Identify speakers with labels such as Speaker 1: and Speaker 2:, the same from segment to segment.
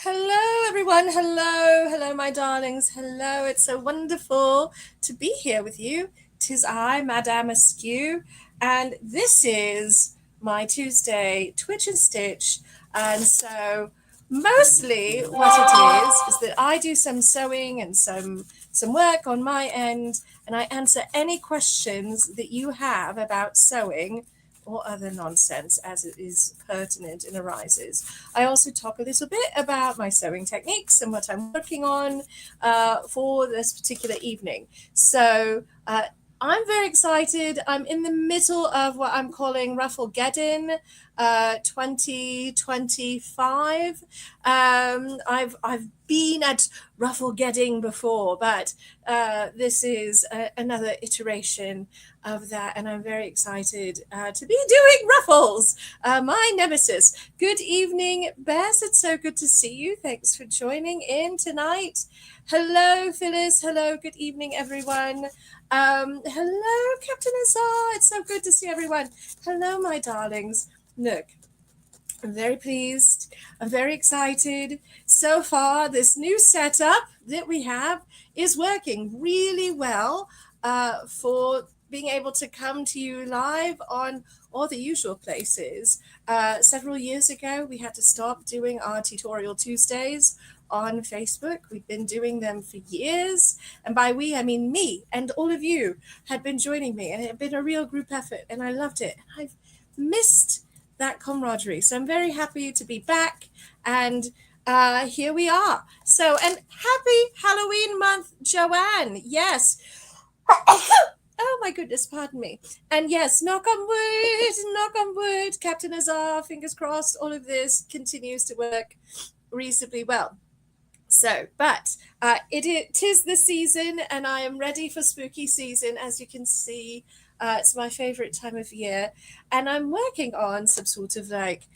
Speaker 1: Hello, everyone. Hello, my darlings. Hello. It's so wonderful to be here with you. 'Tis I, Madame Askew, and this is my Tuesday Twitch and Stitch. And so, mostly, what it is that I do some sewing and some work on my end, and I answer any questions that you have about sewing or other nonsense as it is pertinent and arises. I also talk a little bit about my sewing techniques and what I'm working on for this particular evening. So I'm very excited. I'm in the middle of what I'm calling Rufflegeddon 2025. I've been at Rufflegeddon before, but this is another iteration of that, and I'm very excited to be doing Ruffles, my nemesis. Good evening, Bess. It's so good to see you. Thanks for joining in tonight. Hello, Phyllis. Hello. Good evening, everyone. Hello, Captain Azar. It's so good to see everyone. Hello, my darlings. Look, I'm very pleased. I'm very excited. So far, this new setup that we have is working really well for being able to come to you live on all the usual places. Several years ago, we had to stop doing our Tutorial Tuesdays on Facebook. We've been doing them for years. And by we, I mean me and all of you had been joining me. And it had been a real group effort. And I loved it. I've missed that camaraderie. So I'm very happy to be back. And here we are. So, and happy Halloween month, Joanne. Yes. Oh my goodness, pardon me. And yes, knock on wood, Captain Azar, fingers crossed, all of this continues to work reasonably well. So, but it is the season, and I am ready for spooky season. As you can see, it's my favorite time of year, and I'm working on some sort of like,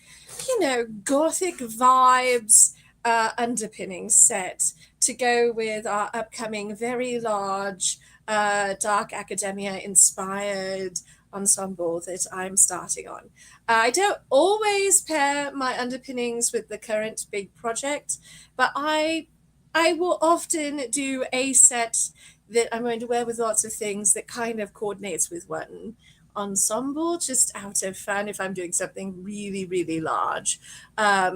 Speaker 1: gothic vibes underpinning set to go with our upcoming very large Dark Academia inspired ensemble that I'm starting on. I don't always pair my underpinnings with the current big project, but I will often do a set that I'm going to wear with lots of things that kind of coordinates with one ensemble just out of fun if I'm doing something really, really large.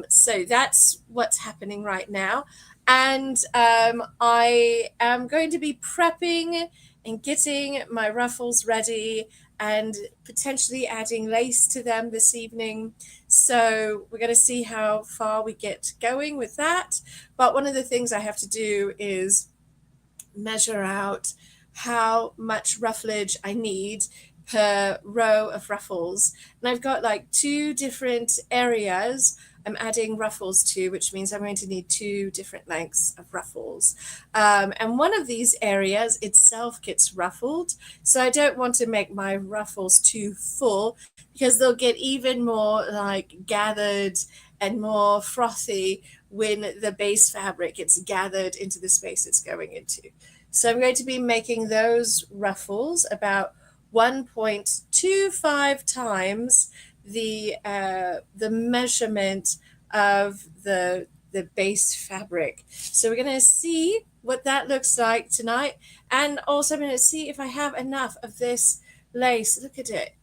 Speaker 1: So that's what's happening right now. And I am going to be prepping and getting my ruffles ready and potentially adding lace to them this evening. So we're going to see how far we get going with that. But one of the things I have to do is measure out how much rufflage I need per row of ruffles. And I've got like two different areas I'm adding ruffles to, which means I'm going to need two different lengths of ruffles. And one of these areas itself gets ruffled. So I don't want to make my ruffles too full because they'll get even more like gathered and more frothy when the base fabric gets gathered into the space it's going into. So I'm going to be making those ruffles about 1.25 times the measurement of the base fabric. So we're going to see what that looks like tonight, and also I'm going to see if I have enough of this lace. Look at it.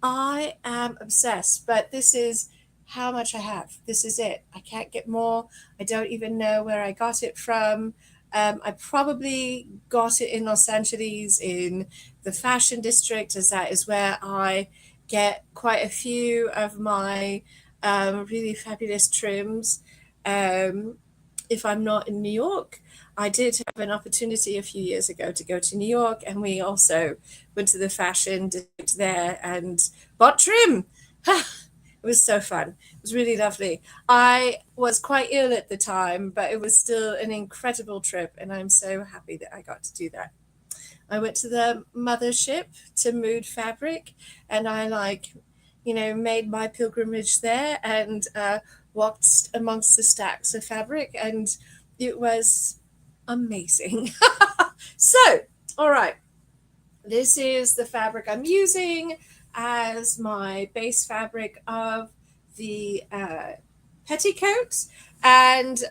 Speaker 1: I am obsessed, but this is how much I have. This is it. I can't get more. I don't even know where I got it from. I probably got it in Los Angeles in the fashion district, as that is where I get quite a few of my really fabulous trims. If I'm not in New York, I did have an opportunity a few years ago to go to New York, and we also went to the fashion district there and bought trim. It was so fun. It was really lovely. I was quite ill at the time, but it was still an incredible trip, and I'm so happy that I got to do that. I went to the mothership to Mood Fabric, and I made my pilgrimage there and walked amongst the stacks of fabric, and it was amazing. So, all right, this is the fabric I'm using as my base fabric of the petticoat, and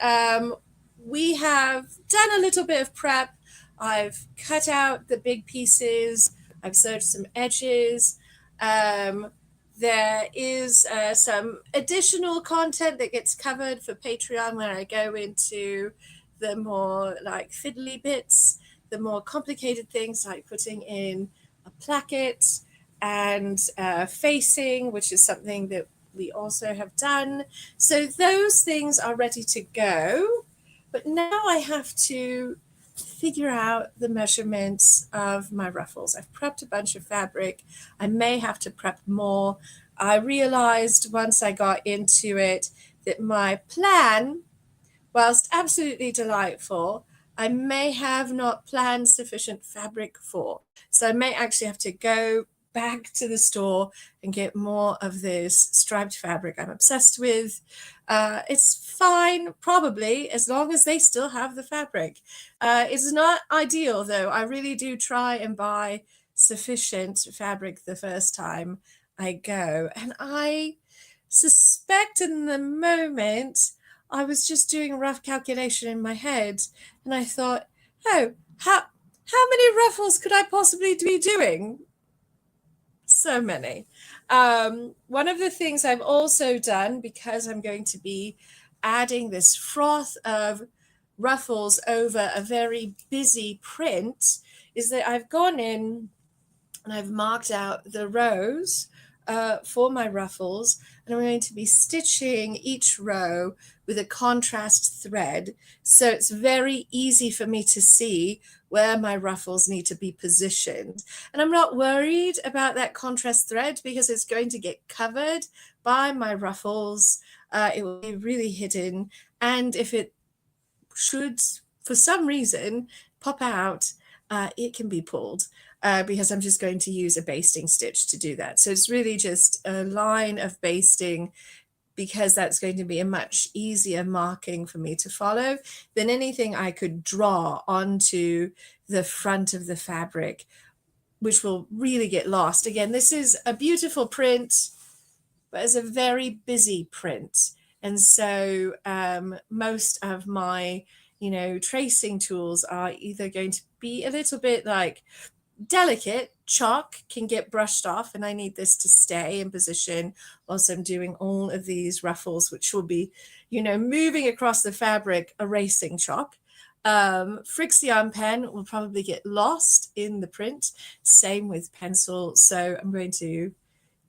Speaker 1: we have done a little bit of prep. I've cut out the big pieces. I've sewed some edges. There is some additional content that gets covered for Patreon where I go into the more like fiddly bits, the more complicated things like putting in a placket and facing, which is something that we also have done. So those things are ready to go. But now I have to figure out the measurements of my ruffles. I've prepped a bunch of fabric. I may have to prep more. I realized once I got into it that my plan, whilst absolutely delightful, I may have not planned sufficient fabric for. So I may actually have to go back to the store and get more of this striped fabric I'm obsessed with. It's fine, probably, as long as they still have the fabric. It's not ideal, though. I really do try and buy sufficient fabric the first time I go. And I suspect in the moment I was just doing a rough calculation in my head, and I thought, oh, how many ruffles could I possibly be doing? So many. One of the things I've also done, because I'm going to be adding this froth of ruffles over a very busy print, is that I've gone in and I've marked out the rows for my ruffles, and I'm going to be stitching each row with a contrast thread, so it's very easy for me to see where my ruffles need to be positioned. And I'm not worried about that contrast thread because it's going to get covered by my ruffles. It will be really hidden, and if it should for some reason pop out, it can be pulled. Because I'm just going to use a basting stitch to do that. So it's really just a line of basting, because that's going to be a much easier marking for me to follow than anything I could draw onto the front of the fabric, which will really get lost. Again, this is a beautiful print, but it's a very busy print. And so most of my, tracing tools are either going to be a little bit like delicate. Chalk can get brushed off, and I need this to stay in position whilst I'm doing all of these ruffles, which will be, moving across the fabric, erasing chalk. Frixion pen will probably get lost in the print. Same with pencil. So I'm going to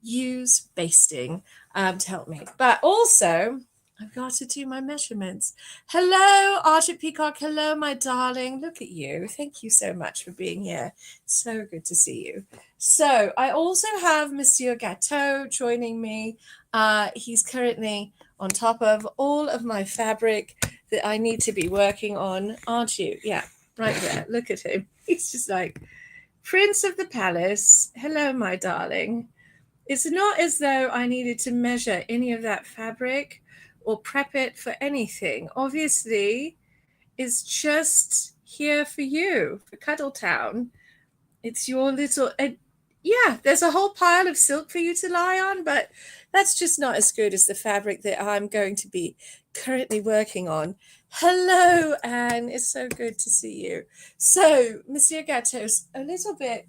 Speaker 1: use basting to help me. But also, I've got to do my measurements. Hello, Arctic Peacock. Hello, my darling. Look at you. Thank you so much for being here. So good to see you. So I also have Monsieur Gâteau joining me. He's currently on top of all of my fabric that I need to be working on. Aren't you? Yeah, right there. Look at him. He's just like, Prince of the Palace. Hello, my darling. It's not as though I needed to measure any of that fabric or prep it for anything. Obviously, it's just here for you, for Cuddletown. It's your little, yeah, there's a whole pile of silk for you to lie on, but that's just not as good as the fabric that I'm going to be currently working on. Hello, Anne. It's so good to see you. So, Monsieur Gâteau's a little bit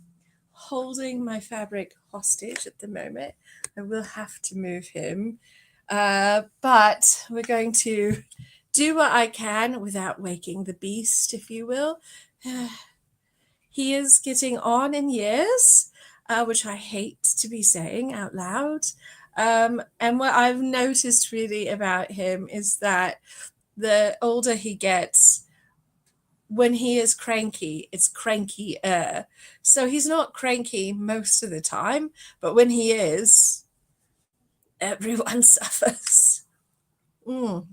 Speaker 1: holding my fabric hostage at the moment. I will have to move him. But we're going to do what I can without waking the beast, if you will. He is getting on in years, which I hate to be saying out loud. And what I've noticed really about him is that the older he gets, when he is cranky, it's crankier. So he's not cranky most of the time, but when he is, everyone suffers. So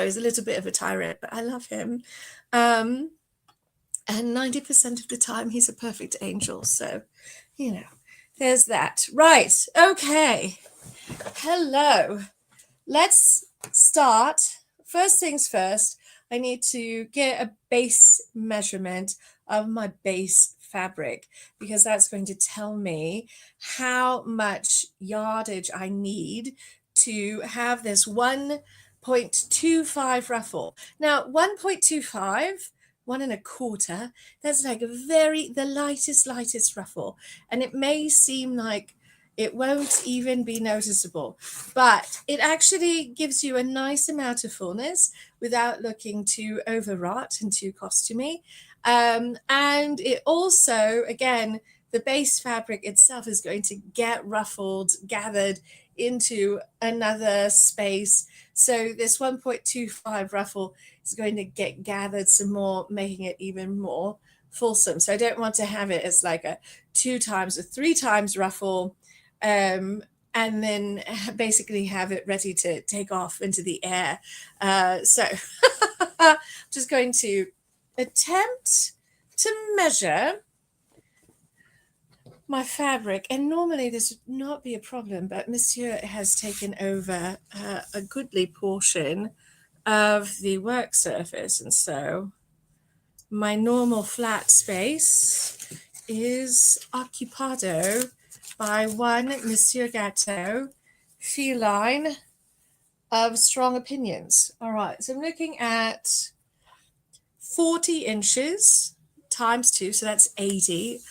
Speaker 1: he's a little bit of a tyrant, but I love him. And 90% of the time, he's a perfect angel. So, there's that. Right. Okay. Hello. Let's start. First things first, I need to get a base measurement of my base fabric, because that's going to tell me how much yardage I need to have this 1.25 ruffle. Now 1.25, 1.25, that's like the lightest ruffle, and it may seem like it won't even be noticeable, but it actually gives you a nice amount of fullness without looking too overwrought and too costumey. And it also, again, the base fabric itself is going to get ruffled, gathered into another space. So this 1.25 ruffle is going to get gathered some more, making it even more fulsome. So I don't want to have it as like a 2 times or 3 times ruffle, and then basically have it ready to take off into the air. So I'm just going to attempt to measure my fabric, and normally this would not be a problem, but Monsieur has taken over a goodly portion of the work surface, and so my normal flat space is occupado by one Monsieur Gâteau feline of strong opinions. All right, so I'm looking at 40 inches times 2, so that's 80,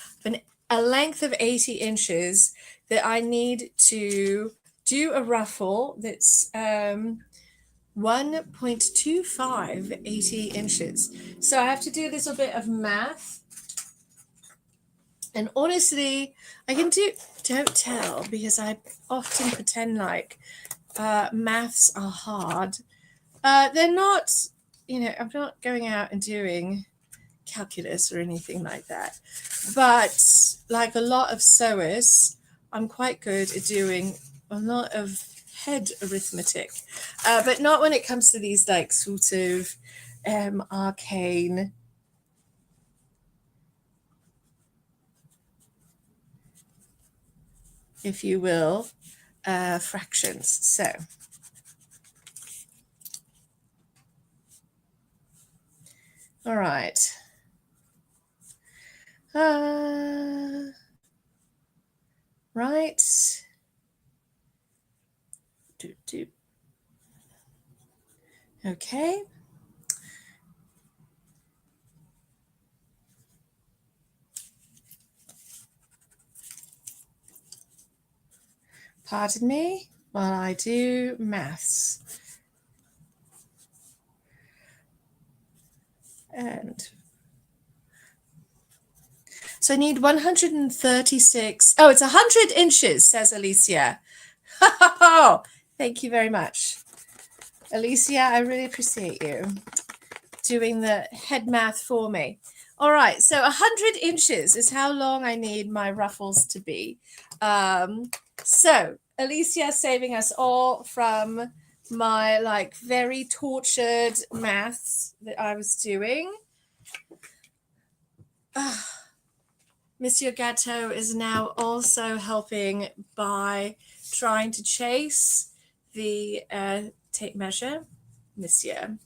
Speaker 1: a length of 80 inches that I need to do a ruffle that's 1.25 80 inches. So I have to do a little bit of math. And honestly, I can don't tell, because I often pretend like maths are hard. They're not, I'm not going out and doing calculus or anything like that. But like a lot of sewers, I'm quite good at doing a lot of head arithmetic, but not when it comes to these like sort of arcane, if you will, fractions. So all right. Right. Okay. Pardon me while I do maths. And so I need 136. Oh, it's 100 inches, says Alicia. Oh, thank you very much. Alicia, I really appreciate you doing the head math for me. All right, so 100 inches is how long I need my ruffles to be. So Alicia saving us all from my like very tortured maths that I was doing. Monsieur Gâteau is now also helping by trying to chase the tape measure. Monsieur,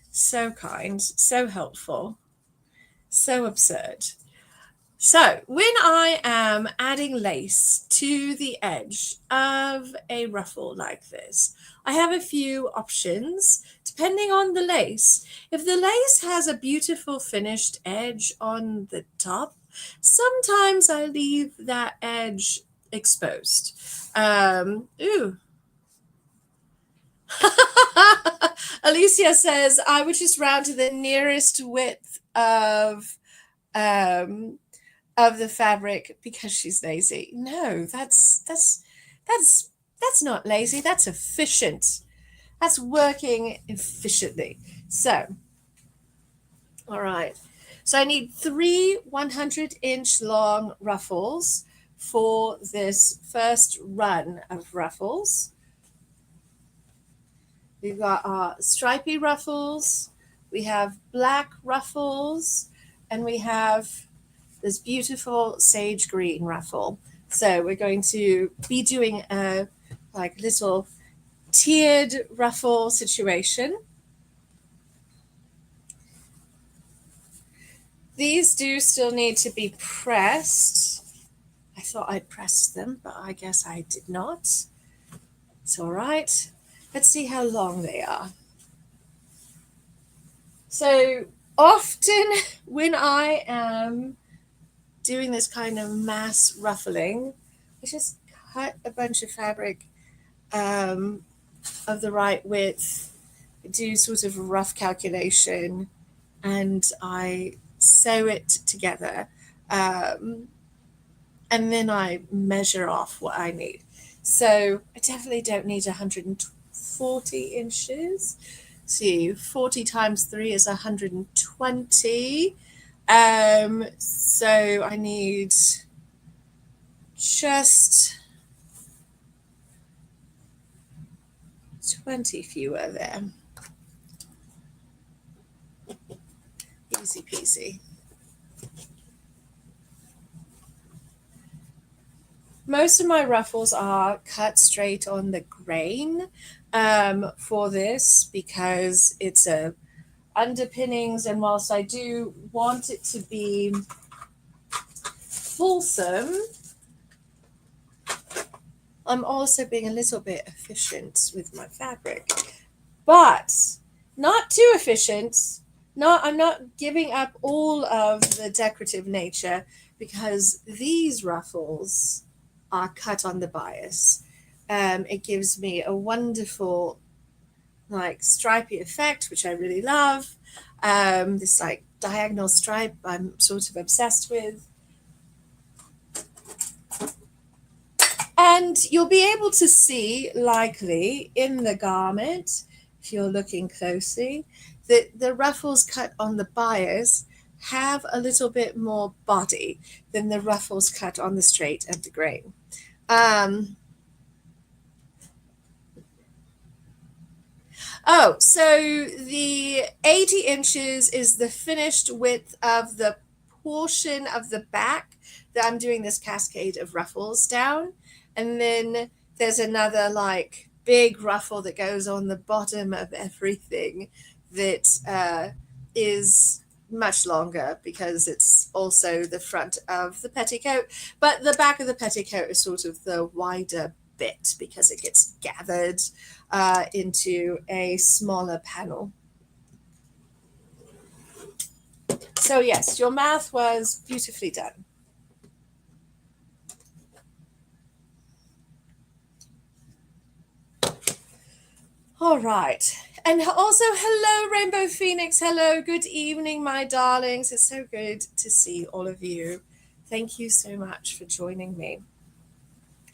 Speaker 1: so kind, so helpful, so absurd. So when I am adding lace to the edge of a ruffle like this, I have a few options depending on the lace. If the lace has a beautiful finished edge on the top, sometimes I leave that edge exposed. Ooh. Alicia says, I would just round to the nearest width of the fabric because she's lazy. No, that's not lazy. That's efficient. That's working efficiently. So, all right. So I need 3 100-inch long ruffles for this first run of ruffles. We've got our stripy ruffles, we have black ruffles, and we have this beautiful sage green ruffle. So we're going to be doing a like little tiered ruffle situation. These do still need to be pressed. I thought I'd pressed them, but I guess I did not. It's all right. Let's see how long they are. So often when I am doing this kind of mass ruffling, I just cut a bunch of fabric of the right width, do sort of a rough calculation, and I sew it together. And then I measure off what I need. So I definitely don't need 140 inches. See, 40 times 3 is 120. So I need just 20 fewer there. Easy peasy. Most of my ruffles are cut straight on the grain for this because it's a underpinnings, and whilst I do want it to be fulsome, I'm also being a little bit efficient with my fabric, but not too efficient. I'm not giving up all of the decorative nature, because these ruffles are cut on the bias. It gives me a wonderful like stripy effect, which I really love. This like diagonal stripe I'm sort of obsessed with. And you'll be able to see likely in the garment, if you're looking closely, that the ruffles cut on the bias have a little bit more body than the ruffles cut on the straight of the grain. So the 80 inches is the finished width of the portion of the back that I'm doing this cascade of ruffles down. And then there's another like big ruffle that goes on the bottom of everything that is much longer, because it's also the front of the petticoat. But the back of the petticoat is sort of the wider bit because it gets gathered into a smaller panel. So yes, your math was beautifully done. All right. And also, hello, Rainbow Phoenix. Hello, good evening, my darlings. It's so good to see all of you. Thank you so much for joining me.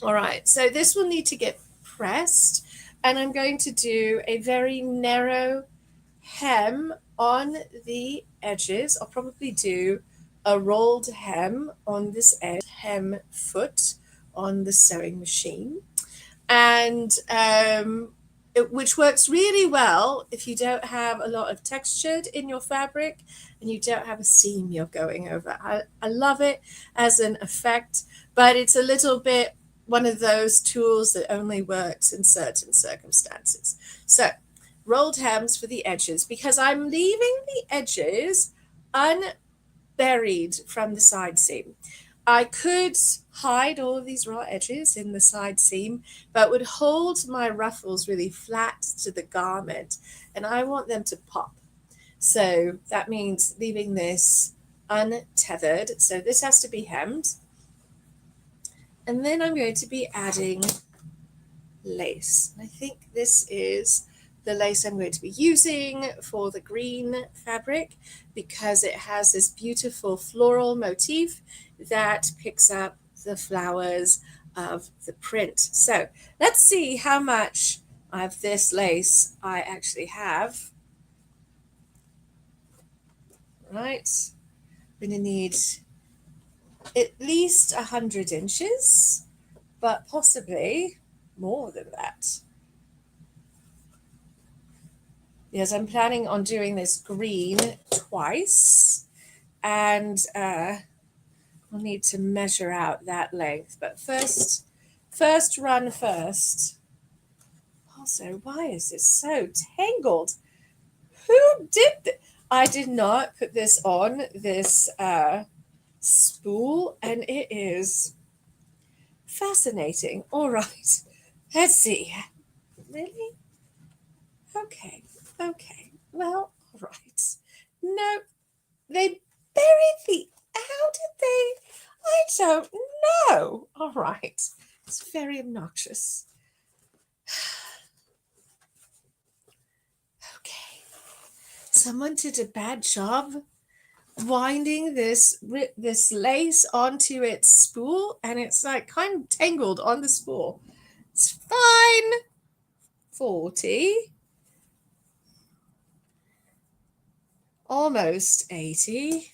Speaker 1: All right, so this will need to get pressed, and I'm going to do a very narrow hem on the edges. I'll probably do a rolled hem on this edge, hem foot on the sewing machine, and which works really well if you don't have a lot of texture in your fabric and you don't have a seam you're going over. I love it as an effect, but it's a little bit one of those tools that only works in certain circumstances. So rolled hems for the edges, because I'm leaving the edges unburied from the side seam. I could hide all of these raw edges in the side seam, but would hold my ruffles really flat to the garment, and I want them to pop. So that means leaving this untethered. So this has to be hemmed. And then I'm going to be adding lace. I think this is the lace I'm going to be using for the green fabric, because it has this beautiful floral motif that picks up the flowers of the print. So let's see how much of this lace I actually have. Right, I'm going to need at least 100 inches, but possibly more than that. Because I'm planning on doing this green twice, and I'll need to measure out that length. But first run first. Also, why is this so tangled? Who did this? I did not put this on this spool, and it is fascinating. All right, let's see. Really? Okay. Okay. Well, all right. No, they buried the. How did they? I don't know. All right. It's very obnoxious. Okay. Someone did a bad job winding this lace onto its spool, and it's like kind of tangled on the spool. It's fine. 40. Almost 80.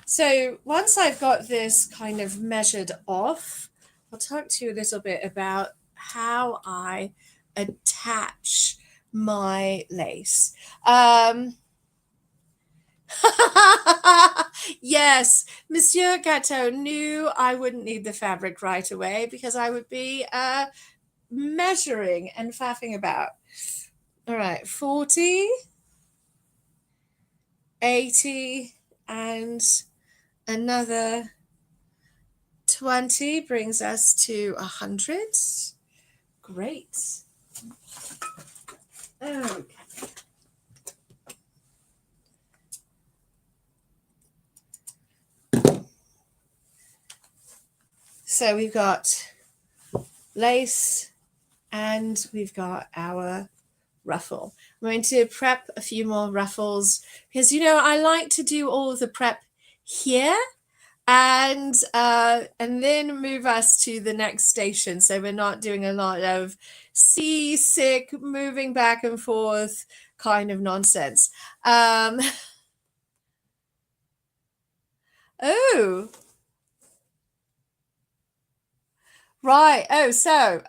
Speaker 1: So once I've got this kind of measured off, I'll talk to you a little bit about how I attach my lace. Yes, Monsieur Gatto knew I wouldn't need the fabric right away because I would be measuring and faffing about. All right, 40, 80, and another 20 brings us to 100. Great. Okay. So we've got lace and we've got our ruffle. I'm going to prep a few more ruffles because, you know, I like to do all of the prep here and then move us to the next station. So we're not doing a lot of seasick, moving back and forth kind of nonsense. Oh, right. Oh, so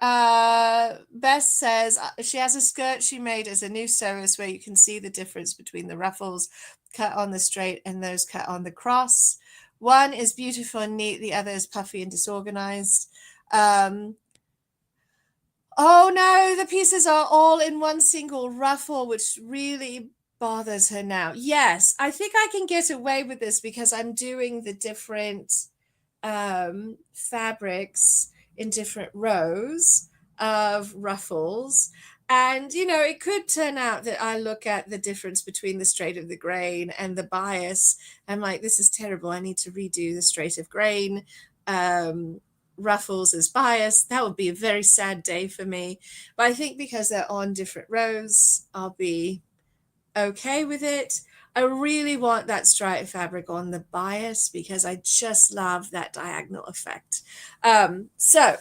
Speaker 1: Bess says she has a skirt she made as a new sewist where you can see the difference between the ruffles cut on the straight and those cut on the cross. One is beautiful and neat, the other is puffy and disorganized. Oh no, the pieces are all in one single ruffle, which really bothers her now. Yes, I think I can get away with this because I'm doing the different fabrics in different rows of ruffles. And, you know, it could turn out that I look at the difference between the straight of the grain and the bias. I'm like, this is terrible. I need to redo the straight of grain ruffles as bias. That would be a very sad day for me. But I think because they're on different rows, I'll be okay with it. I really want that striped fabric on the bias because I just love that diagonal effect. So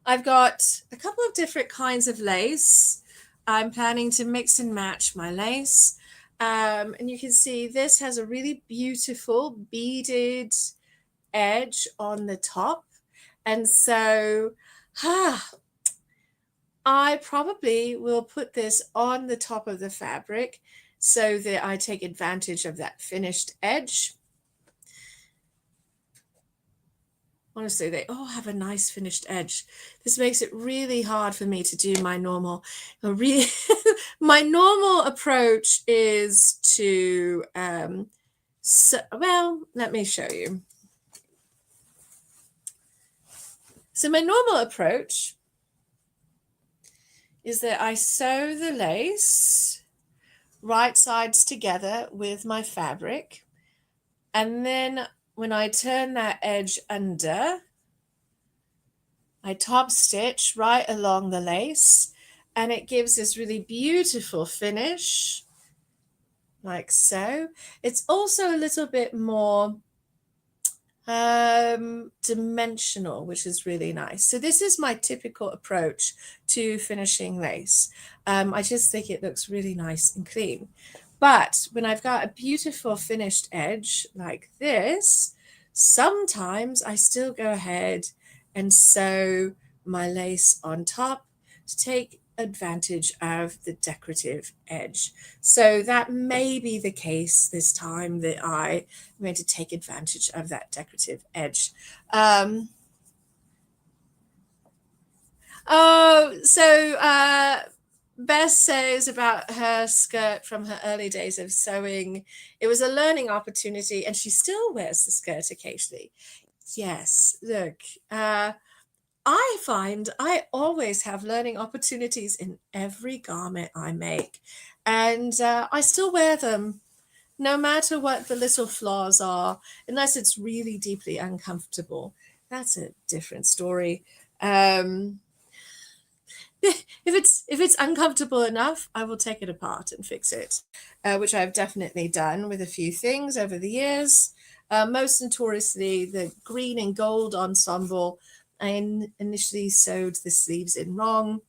Speaker 1: I've got a couple of different kinds of lace. I'm planning to mix and match my lace. And you can see this has a really beautiful beaded edge on the top. And so I probably will put this on the top of the fabric so that I take advantage of that finished edge. Honestly, they all have a nice finished edge. This makes it really hard for me to do my normal. My normal approach is to, well, let me show you. So my normal approach is that I sew the lace right sides together with my fabric, and then when I turn that edge under, I top stitch right along the lace, and it gives this really beautiful finish like so. It's also a little bit more dimensional, which is really nice. So this is my typical approach to finishing lace. I just think it looks really nice and clean. But when I've got a beautiful finished edge like this, sometimes I still go ahead and sew my lace on top to take advantage of the decorative edge. So that may be the case this time that I'm going to take advantage of that decorative edge. Bess says about her skirt from her early days of sewing, it was a learning opportunity, and she still wears the skirt occasionally. Yes, look, I find I always have learning opportunities in every garment I make, and I still wear them no matter what the little flaws are, unless it's really deeply uncomfortable. That's a different story. Um, if it's uncomfortable enough, I will take it apart and fix it, which I've definitely done with a few things over the years. Most notoriously, the green and gold ensemble. I initially sewed the sleeves in wrong,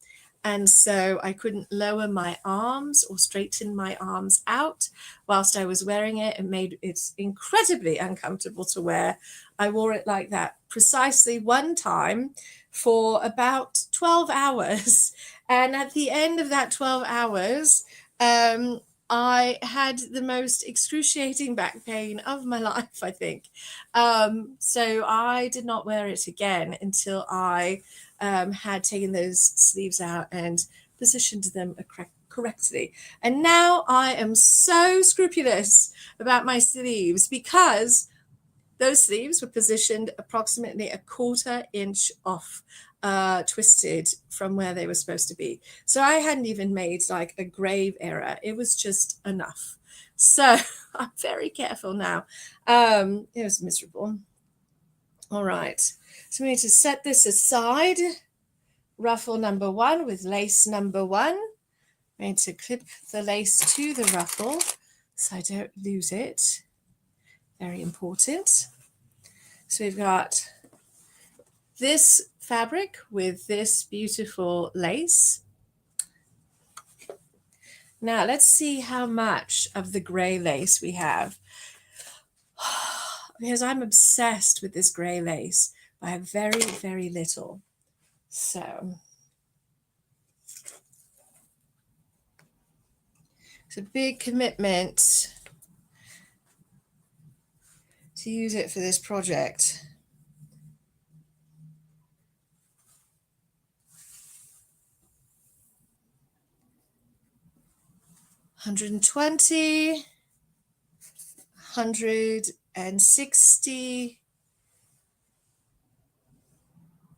Speaker 1: and so I couldn't lower my arms or straighten my arms out whilst I was wearing it. It made it incredibly uncomfortable to wear. I wore it like that precisely one time for about 12 hours. And at the end of that 12 hours, I had the most excruciating back pain of my life, I think. So I did not wear it again until I had taken those sleeves out and positioned them correctly. And now I am so scrupulous about my sleeves because those sleeves were positioned approximately a quarter inch off, twisted from where they were supposed to be. So I hadn't even made like a grave error. It was just enough. So I'm very careful now. It was miserable. All right. So we need to set this aside. Ruffle number one with lace number one. I'm going to clip the lace to the ruffle so I don't lose it. Very important. So we've got this fabric with this beautiful lace. Now let's see how much of the gray lace we have. Because I'm obsessed with this gray lace, but I have very, very little. So it's a big commitment to use it for this project. $120, $160,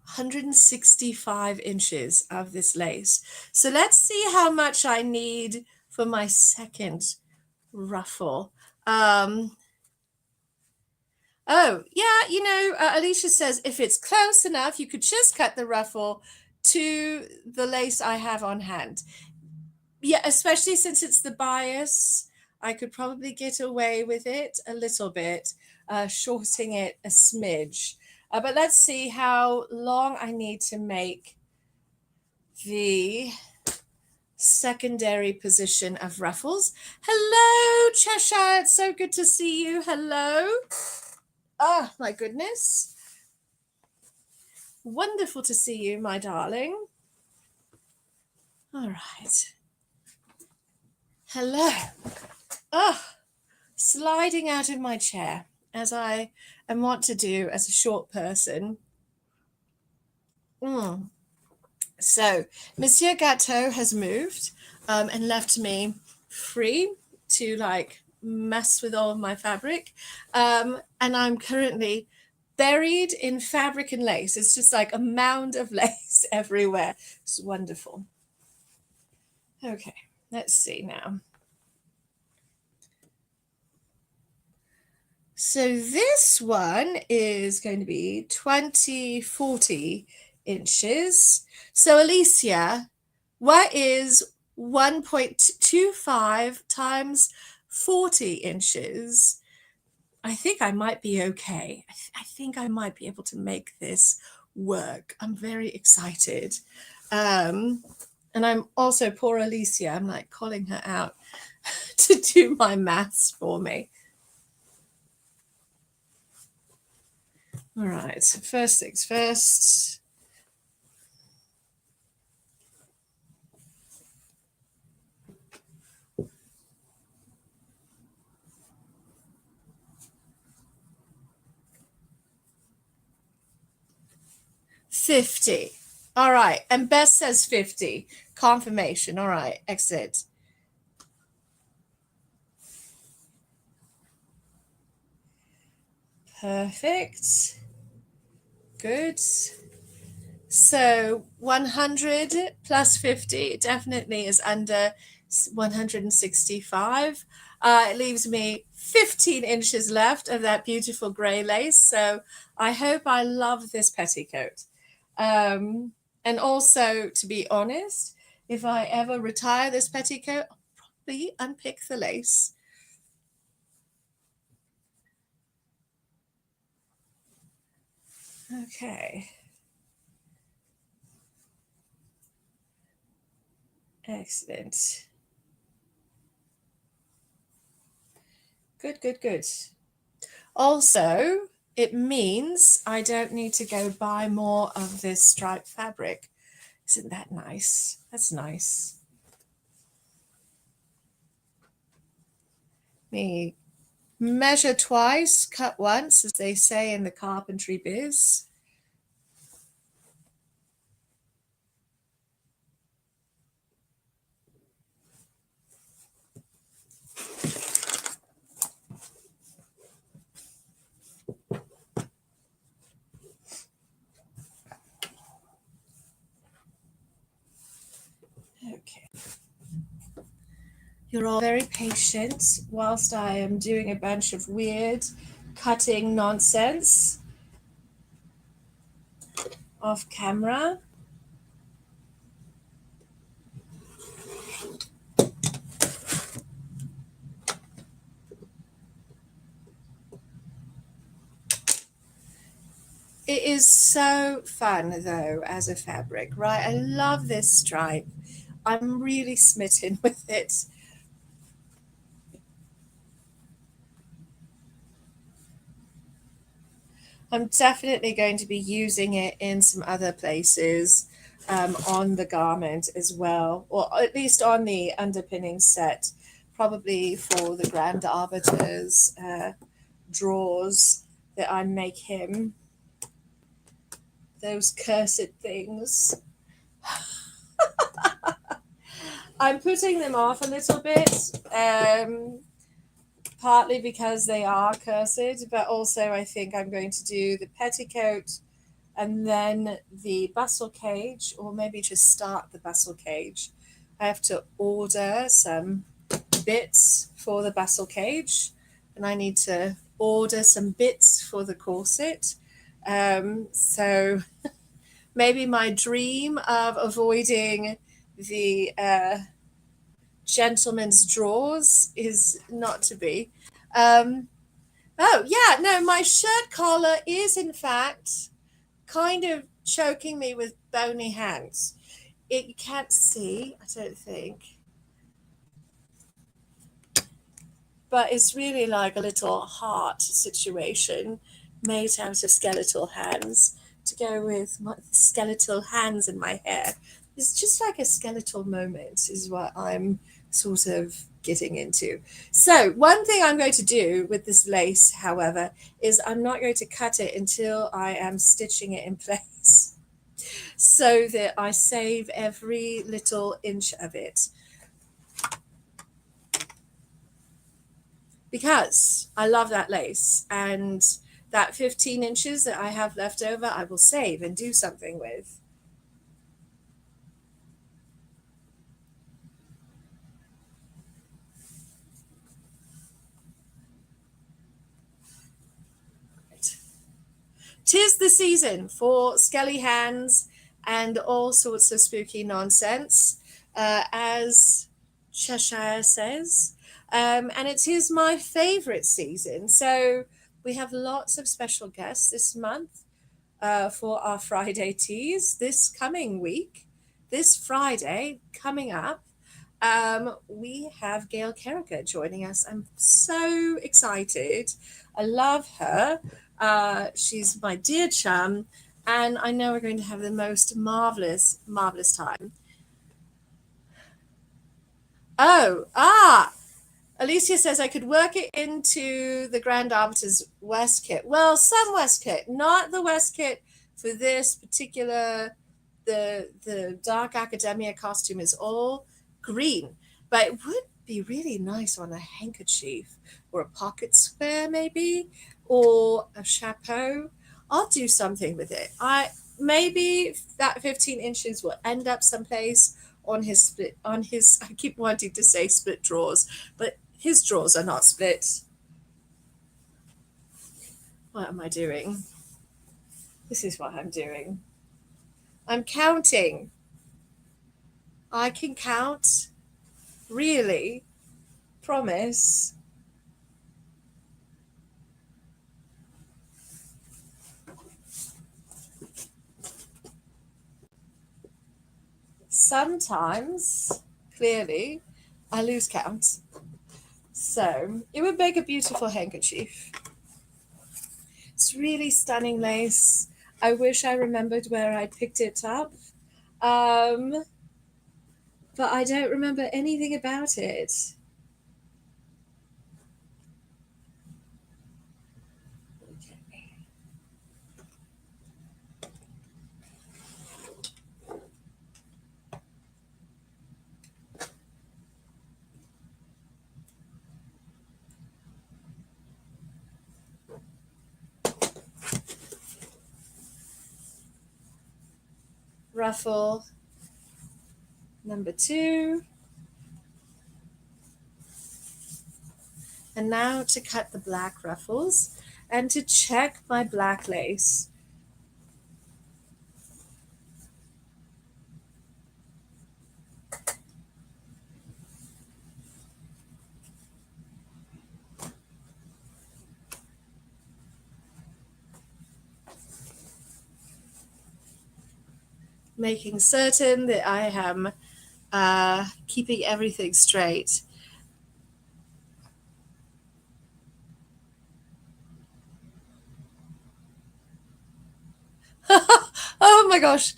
Speaker 1: 165 inches of this lace. So let's see how much I need for my second ruffle. Oh, yeah, Alicia says if it's close enough, you could just cut the ruffle to the lace I have on hand. Yeah, especially since it's the bias, I could probably get away with it a little bit, shorting it a smidge. But let's see how long I need to make the secondary position of ruffles. Hello, Cheshire. It's so good to see you. Hello. Oh, my goodness. Wonderful to see you, my darling. All right. Hello. Oh, sliding out of my chair, as I am wont to do as a short person. So, Monsieur Gâteau has moved and left me free to mess with all of my fabric. And I'm currently buried in fabric and lace. It's just like a mound of lace everywhere. It's wonderful. Okay, let's see now. So this one is going to be 40 inches. So Alicia, what is 1.25 times 40 inches? I think I might be okay. I think I might be able to make this work. I'm very excited. And I'm also, poor Alicia, I'm like calling her out to do my maths for me. All right, first things first. $50. All right. And Bess says 50. Confirmation. All right. Exit. Perfect. Good. So 100 plus 50 definitely is under 165. It leaves me 15 inches left of that beautiful grey lace. So I hope I love this petticoat. And also, to be honest, if I ever retire this petticoat, I'll probably unpick the lace. Okay. Excellent. Good, good, good. Also, it means I don't need to go buy more of this striped fabric. Isn't that nice? That's nice. Me measure twice, cut once, as they say in the carpentry biz. Okay. You're all very patient whilst I am doing a bunch of weird cutting nonsense off camera. It is so fun though as a fabric, right? I love this stripe. I'm really smitten with it. I'm definitely going to be using it in some other places on the garment as well, or at least on the underpinning set, probably for the Grand Arbiter's drawers that I make him. Those cursed things. I'm putting them off a little bit, partly because they are cursed, but also I think I'm going to do the petticoat and then the bustle cage, or maybe just start the bustle cage. I have to order some bits for the bustle cage, and I need to order some bits for the corset. So maybe my dream of avoiding the gentleman's drawers is not to be. Oh, yeah, no, my shirt collar is in fact kind of choking me with bony hands. You can't see, I don't think, but it's really like a little heart situation made out of skeletal hands to go with my skeletal hands in my hair. It's just like a skeletal moment, is what I'm sort of getting into. So, one thing I'm going to do with this lace, however, is I'm not going to cut it until I am stitching it in place so that I save every little inch of it. Because I love that lace, and that 15 inches that I have left over, I will save and do something with. Right. 'Tis the season for skelly hands and all sorts of spooky nonsense, as Cheshire says. And it is my favorite season. So we have lots of special guests this month for our Friday teas this coming week. This Friday coming up, we have Gail Carricker joining us. I'm so excited. I love her. She's my dear chum, and I know we're going to have the most marvelous, marvelous time. Oh, Alicia says I could work it into the Grand Arbiter's West kit. Well, some West kit, not the West kit for this particular the dark academia costume is all green, but it would be really nice on a handkerchief or a pocket square maybe, or a chapeau. I'll do something with it. I maybe that 15 inches will end up someplace on his I keep wanting to say split drawers, but his drawers are not split. What am I doing? This is what I'm doing. I'm counting. I can count. Really? Promise? Sometimes, clearly, I lose count. So it would make a beautiful handkerchief. It's really stunning lace. I wish I remembered where I picked it up. But I don't remember anything about it. Okay. Ruffle number 2. And now to cut the black ruffles and to check my black lace. Making certain that I am keeping everything straight. Oh my gosh.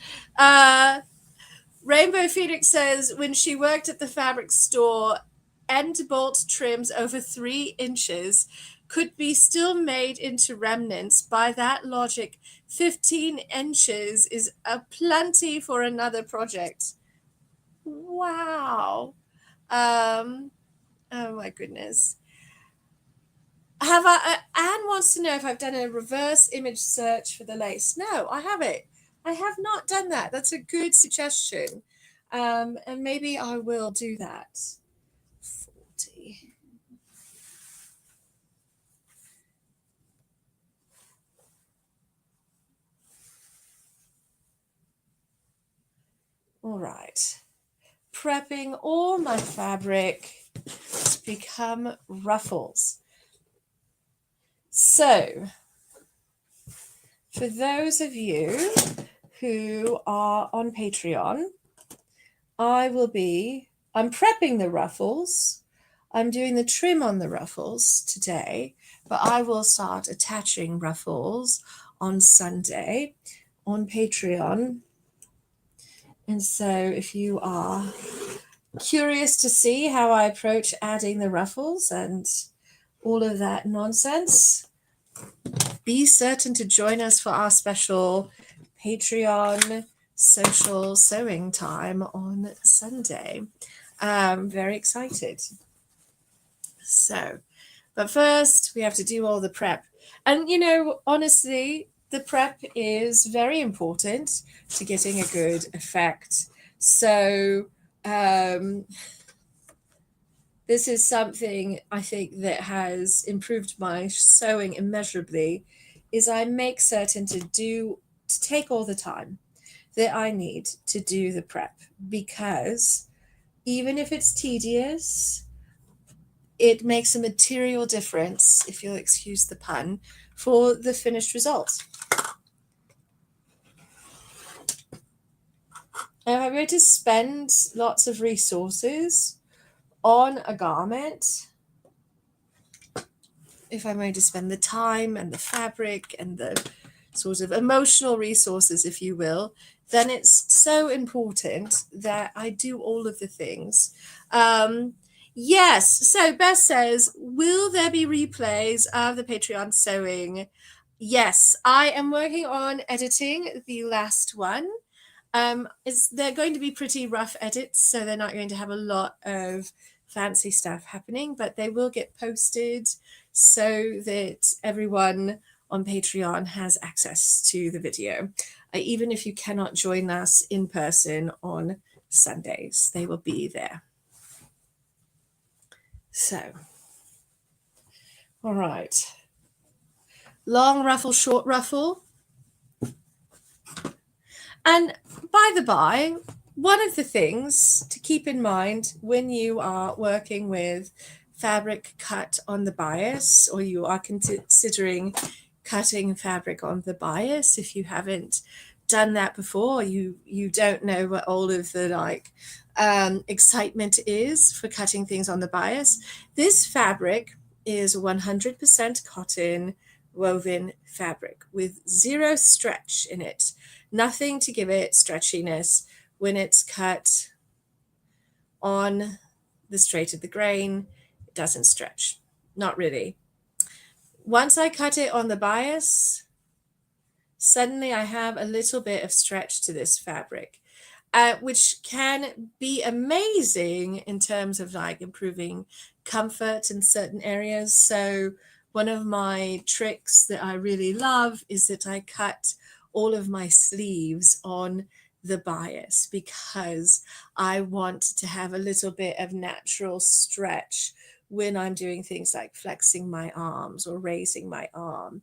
Speaker 1: Rainbow Phoenix says when she worked at the fabric store, end bolt trims over 3 inches could be still made into remnants. By that logic, 15 inches is a plenty for another project. Wow. Oh my goodness. Have Anne wants to know if I've done a reverse image search for the lace. No, I haven't. I have not done that. That's a good suggestion. And maybe I will do that. 40. All right. Prepping all my fabric to become ruffles. So, for those of you who are on Patreon, I'm prepping the ruffles. I'm doing the trim on the ruffles today, but I will start attaching ruffles on Sunday on Patreon. And so if you are curious to see how I approach adding the ruffles and all of that nonsense, be certain to join us for our special Patreon social sewing time on Sunday. Very excited. So, but first we have to do all the prep. And, honestly, the prep is very important to getting a good effect. So, this is something I think that has improved my sewing immeasurably, is I make certain to take all the time that I need to do the prep, because even if it's tedious, it makes a material difference, if you'll excuse the pun, for the finished result. Now, if I'm going to spend lots of resources on a garment, if I'm going to spend the time and the fabric and the sort of emotional resources, if you will, then it's so important that I do all of the things. Yes, so Beth says, will there be replays of the Patreon sewing? Yes, I am working on editing the last one. They're going to be pretty rough edits, so they're not going to have a lot of fancy stuff happening, but they will get posted so that everyone on Patreon has access to the video. Even if you cannot join us in person on Sundays, they will be there. So, all right. Long ruffle, short ruffle. And by the by, one of the things to keep in mind when you are working with fabric cut on the bias, or you are considering cutting fabric on the bias, if you haven't done that before, you don't know what all of the excitement is for cutting things on the bias. This fabric is 100% cotton woven fabric with zero stretch in it, nothing to give it stretchiness when it's cut on the straight of the grain. It doesn't stretch, not really. Once I cut it on the bias, suddenly I have a little bit of stretch to this fabric, which can be amazing in terms of improving comfort in certain areas. So one of my tricks that I really love is that I cut all of my sleeves on the bias, because I want to have a little bit of natural stretch when I'm doing things like flexing my arms or raising my arm.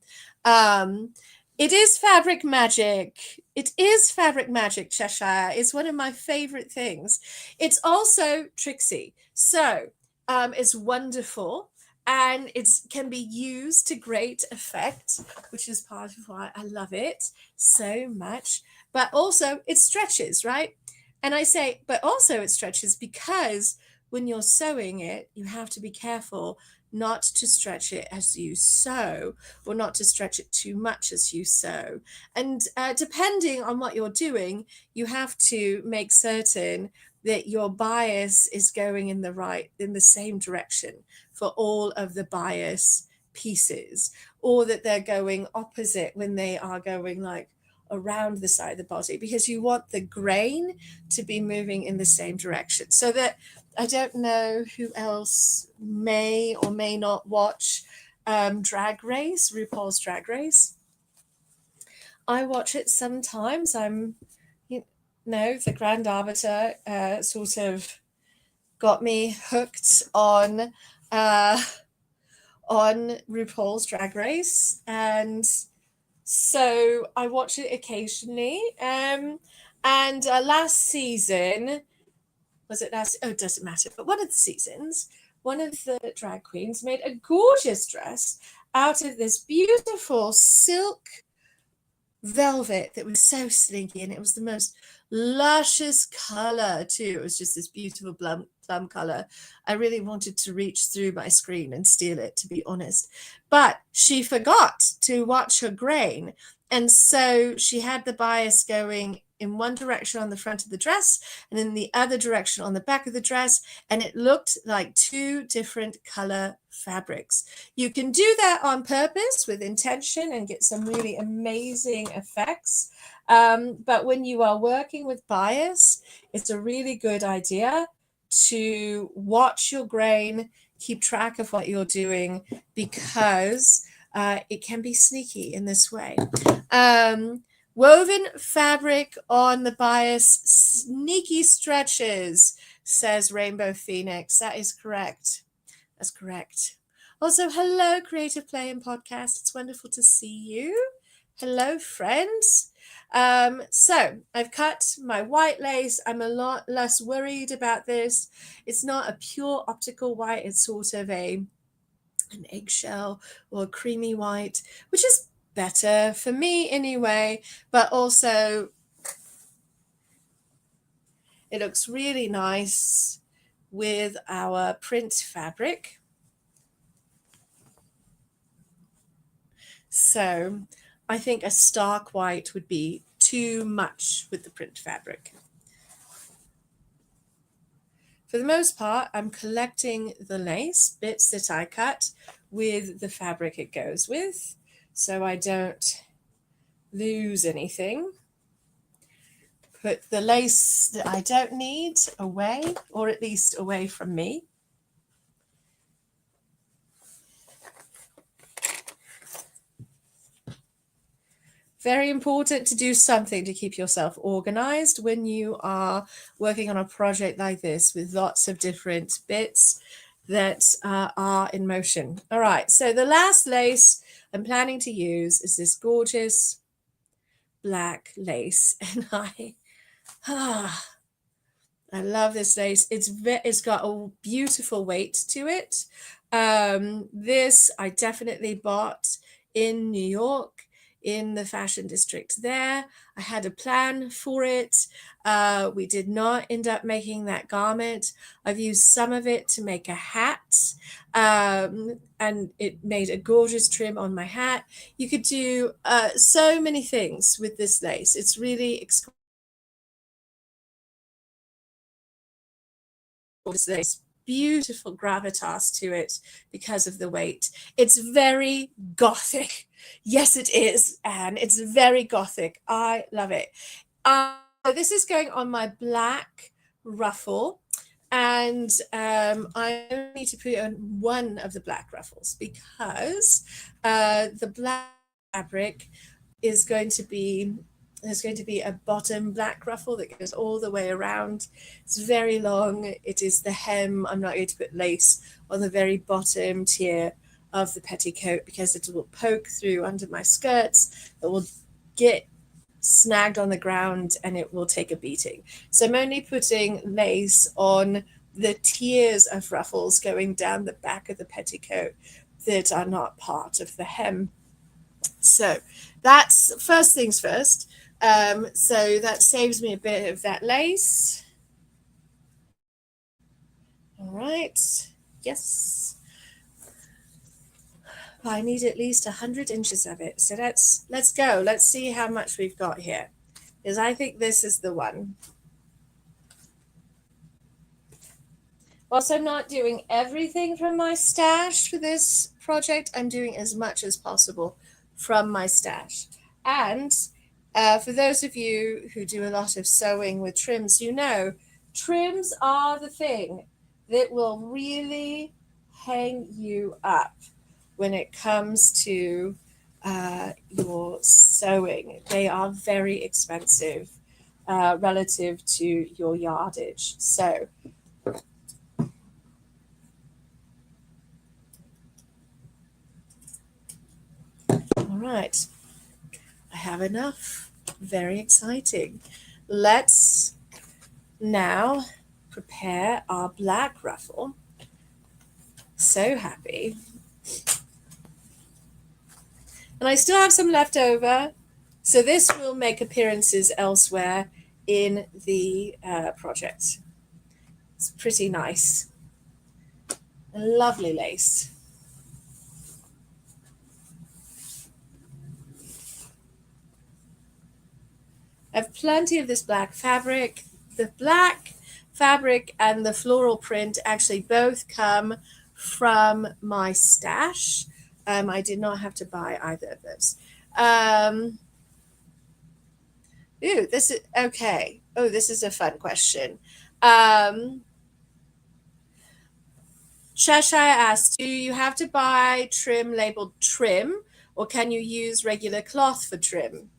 Speaker 1: It is fabric magic. It is fabric magic, Cheshire. It's one of my favorite things. It's also tricksy. So it's wonderful, and it can be used to great effect, which is part of why I love it so much. But also it stretches, right? And I say, but also it stretches because when you're sewing it, you have to be careful not to stretch it as you sew, or not to stretch it too much as you sew. And depending on what you're doing, you have to make certain that your bias is going in the same direction for all of the bias pieces, or that they're going opposite when they are going around the side of the body, because you want the grain to be moving in the same direction. So that, I don't know who else may or may not watch Drag Race, RuPaul's Drag Race. I watch it sometimes. The Grand Arbiter sort of got me hooked on RuPaul's Drag Race, and so I watch it occasionally. And last season, was it last? Oh, it doesn't matter. But one of the seasons, one of the drag queens made a gorgeous dress out of this beautiful silk velvet that was so slinky, and it was the most luscious color too. It was just this beautiful plum color. I really wanted to reach through my screen and steal it, to be honest, but she forgot to watch her grain, and so she had the bias going in one direction on the front of the dress and in the other direction on the back of the dress, and it looked like two different color fabrics. You can do that on purpose with intention and get some really amazing effects, but when you are working with bias, it's a really good idea to watch your grain, keep track of what you're doing, because it can be sneaky in this way. Woven fabric on the bias, sneaky stretches, says Rainbow Phoenix. That is correct. That's correct. Also, hello, Creative Play and Podcast. It's wonderful to see you. Hello, friends. So I've cut my white lace. I'm a lot less worried about this. It's not a pure optical white. It's sort of an eggshell or a creamy white, which is better for me anyway, but also it looks really nice with our print fabric. So I think a stark white would be too much with the print fabric. For the most part, I'm collecting the lace bits that I cut with the fabric it goes with, so I don't lose anything. put the lace that I don't need away, or at least away from me. Very important to do something to keep yourself organized when you are working on a project like this with lots of different bits that are in motion. All right, so the last lace I'm planning to use is this gorgeous black lace, and I love this lace. It's got a beautiful weight to it. This I definitely bought in New York, in the fashion district there. I had a plan for it. We did not end up making that garment. I've used some of it to make a hat, and it made a gorgeous trim on my hat. You could do so many things with this lace. It's really exquisite. This beautiful gravitas to it because of the weight. It's very gothic. Yes, it is, and it's very gothic. I love it. This is going on my black ruffle, and I only need to put on one of the black ruffles because the black fabric is going to be there's going to be a bottom black ruffle that goes all the way around. It's very long. It is the hem. I'm not going to put lace on the very bottom tier of the petticoat because it will poke through under my skirts. It will get snagged on the ground and it will take a beating. So I'm only putting lace on the tiers of ruffles going down the back of the petticoat that are not part of the hem. So that's first things first. So that saves me a bit of that lace. All right, yes. I need at least 100 inches of it. So let's go. Let's see how much we've got here, because I think this is the one. Also, I'm not doing everything from my stash for this project. I'm doing as much as possible from my stash. And for those of you who do a lot of sewing with trims, you know, trims are the thing that will really hang you up when it comes to your sewing. They are very expensive relative to your yardage. So all right, I have enough. Very exciting. Let's now prepare our black ruffle. So happy. And I still have some left over, so this will make appearances elsewhere in the project. It's pretty nice. A lovely lace. I have plenty of this black fabric. The black fabric and the floral print actually both come from my stash. I did not have to buy either of those. Ooh, this is okay. Oh, this is a fun question. Cheshire asked, do you have to buy trim labeled trim, or can you use regular cloth for trim?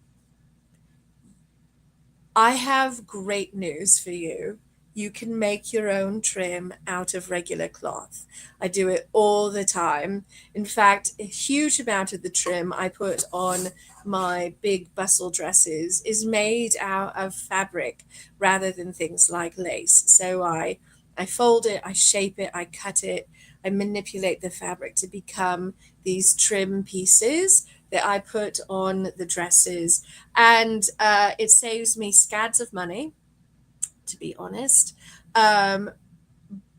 Speaker 1: I have great news for you. You can make your own trim out of regular cloth. I do it all the time. In fact, a huge amount of the trim I put on my big bustle dresses is made out of fabric rather than things like lace. So I fold it, I shape it, I cut it, I manipulate the fabric to become these trim pieces that I put on the dresses, and it saves me scads of money, to be honest. And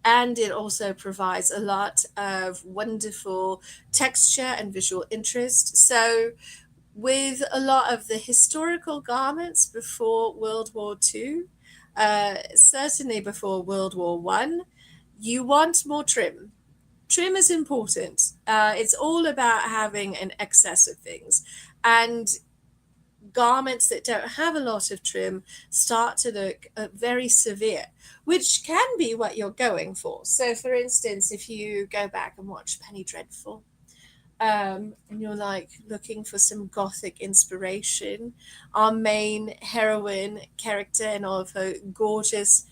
Speaker 1: it also provides a lot of wonderful texture and visual interest. So with a lot of the historical garments before World War II, certainly before World War I, you want more trim. Trim is important. It's all about having an excess of things. And garments that don't have a lot of trim start to look very severe, which can be what you're going for. So, for instance, if you go back and watch Penny Dreadful, and you're like looking for some gothic inspiration, our main heroine character in all of her gorgeous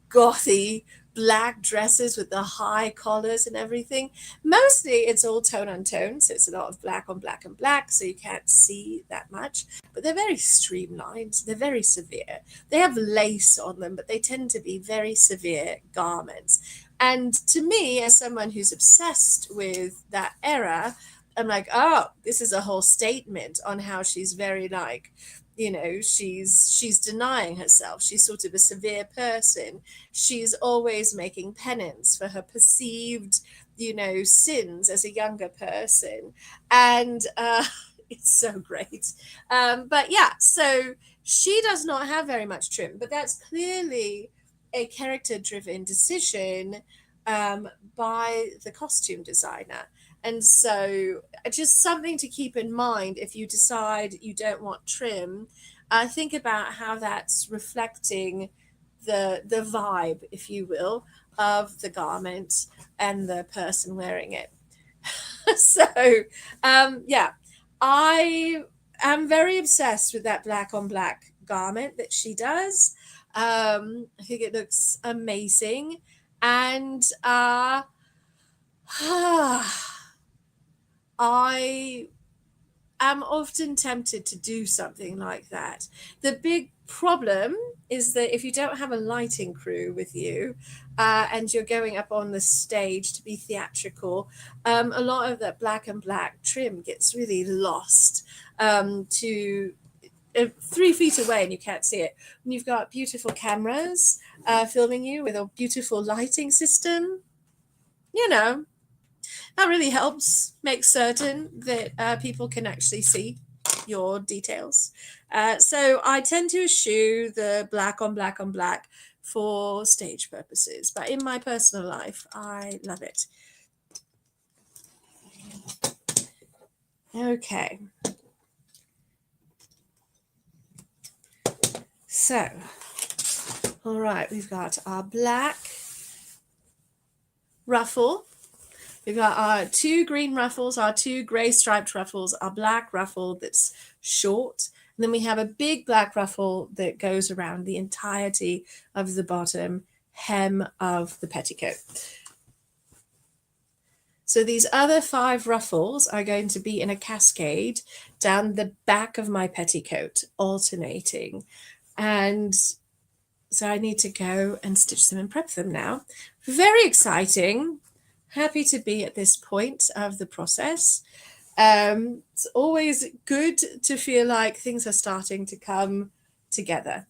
Speaker 1: gothy black dresses with the high collars and everything. Mostly it's all tone on tone, so it's a lot of black on black and black, so you can't see that much. But they're very streamlined, they're very severe. They have lace on them, but they tend to be very severe garments. And to me, as someone who's obsessed with that era, I'm like, oh, this is a whole statement on how she's very like, she's denying herself. She's sort of a severe person. She's always making penance for her perceived, sins as a younger person. And it's so great. But yeah, so she does not have very much trim, but that's clearly a character driven decision by the costume designer. And so, just something to keep in mind if you decide you don't want trim. Think about how that's reflecting the vibe, if you will, of the garment and the person wearing it. So, yeah, I am very obsessed with that black on black garment that she does. I think it looks amazing, and I am often tempted to do something like that. The big problem is that if you don't have a lighting crew with you and you're going up on the stage to be theatrical, a lot of that black and black trim gets really lost to 3 feet away and you can't see it. When you've got beautiful cameras filming you with a beautiful lighting system, that really helps make certain that people can actually see your details. So I tend to eschew the black on black on black for stage purposes, but in my personal life, I love it. Okay. So, all right, we've got our black ruffle. We've got our 2 green ruffles, our 2 gray striped ruffles, our black ruffle that's short. And then we have a big black ruffle that goes around the entirety of the bottom hem of the petticoat. So these other 5 ruffles are going to be in a cascade down the back of my petticoat, alternating. And so I need to go and stitch them and prep them now. Very exciting. Happy to be at this point of the process. It's always good to feel like things are starting to come together.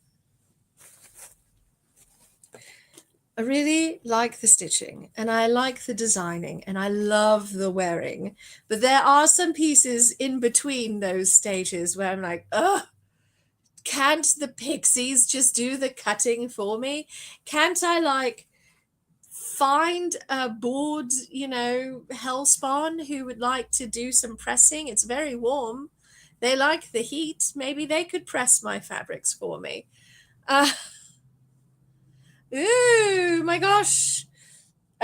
Speaker 1: I really like the stitching and I like the designing and I love the wearing, but there are some pieces in between those stages where I'm like, oh, can't the pixies just do the cutting for me? Can't I find a bored, hellspawn who would like to do some pressing? It's very warm. They like the heat. Maybe they could press my fabrics for me. Ooh, my gosh.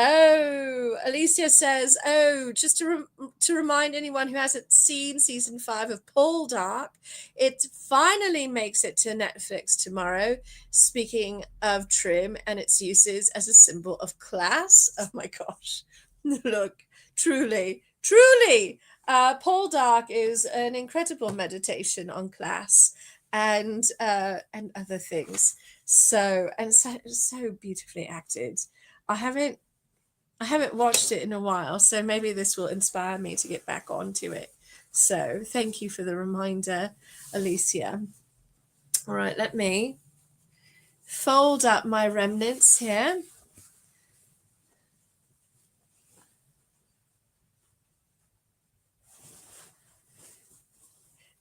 Speaker 1: Oh, Alicia says, just to remind anyone who hasn't seen season 5 of Poldark, it finally makes it to Netflix tomorrow. Speaking of trim and its uses as a symbol of class. Oh my gosh. Look, truly, Poldark is an incredible meditation on class and other things. So beautifully acted. I haven't watched it in a while, so maybe this will inspire me to get back onto it. So thank you for the reminder, Alicia. All right, let me fold up my remnants here.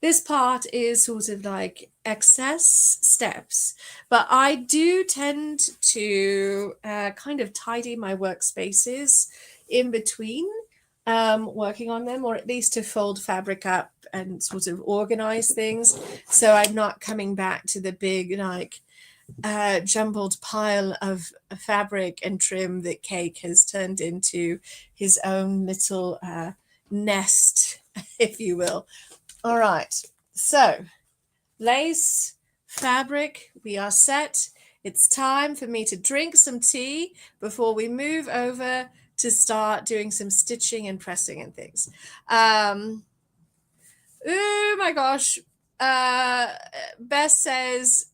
Speaker 1: This part is sort of like excess steps, but I do tend to kind of tidy my workspaces in between. working on them, or at least to fold fabric up and sort of organize things. So I'm not coming back to the big, like, jumbled pile of fabric and trim that Cake has turned into his own little nest, if you will. All right. So, lace, fabric, we are set. It's time for me to drink some tea before we move over to start doing some stitching and pressing and things. Oh my gosh. Beth says,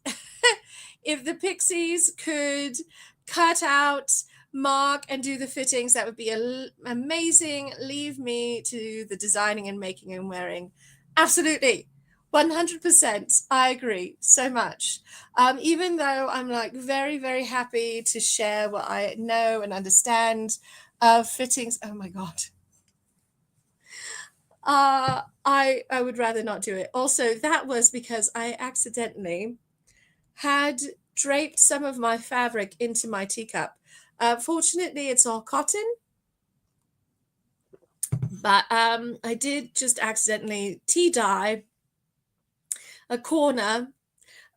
Speaker 1: if the Pixies could cut out Mark and do the fittings, that would be amazing. Leave me to the designing and making and wearing. Absolutely. 100%. I agree so much. Even though I'm like very, very happy to share what I know and understand of fittings. Oh my God. I would rather not do it. Also, that was because I accidentally had draped some of my fabric into my teacup. Fortunately, it's all cotton, but I did just accidentally tea dye a corner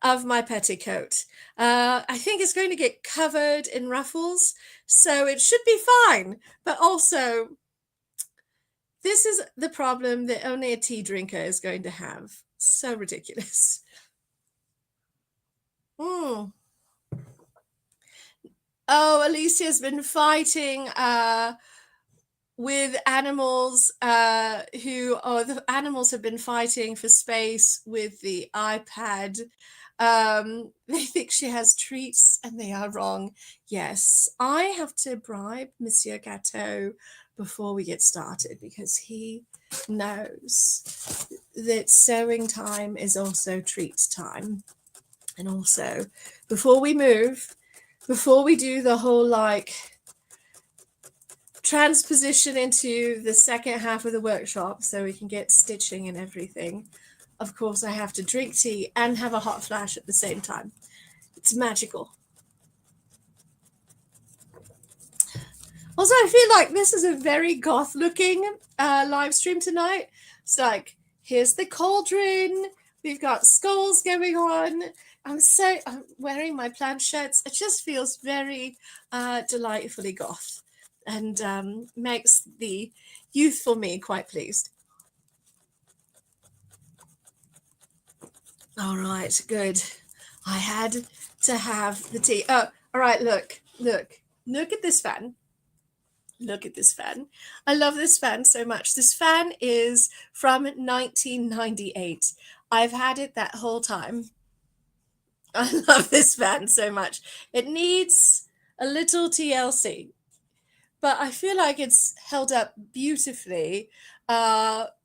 Speaker 1: of my petticoat. I think it's going to get covered in ruffles, so it should be fine. But also, this is the problem that only a tea drinker is going to have. So ridiculous. Mm. Oh, Alicia's been fighting with animals the animals have been fighting for space with the iPad. They think she has treats and they are wrong. Yes, I have to bribe Monsieur Gâteau before we get started because he knows that sewing time is also treat time. And also, before we move, before we do the whole like transposition into the second half of the workshop so we can get stitching and everything, of course I have to drink tea and have a hot flash at the same time. It's magical. Also, I feel like this is a very goth looking live stream tonight. It's like, here's the cauldron, we've got skulls going on. I'm wearing my planchettes. It just feels very delightfully goth and makes the youthful me quite pleased. All right, good. I had to have the tea. Oh, all right, look at this fan. Look at this fan. I love this fan so much. This fan is from 1998. I've had it that whole time. I love this fan so much. It needs a little TLC, but I feel like it's held up beautifully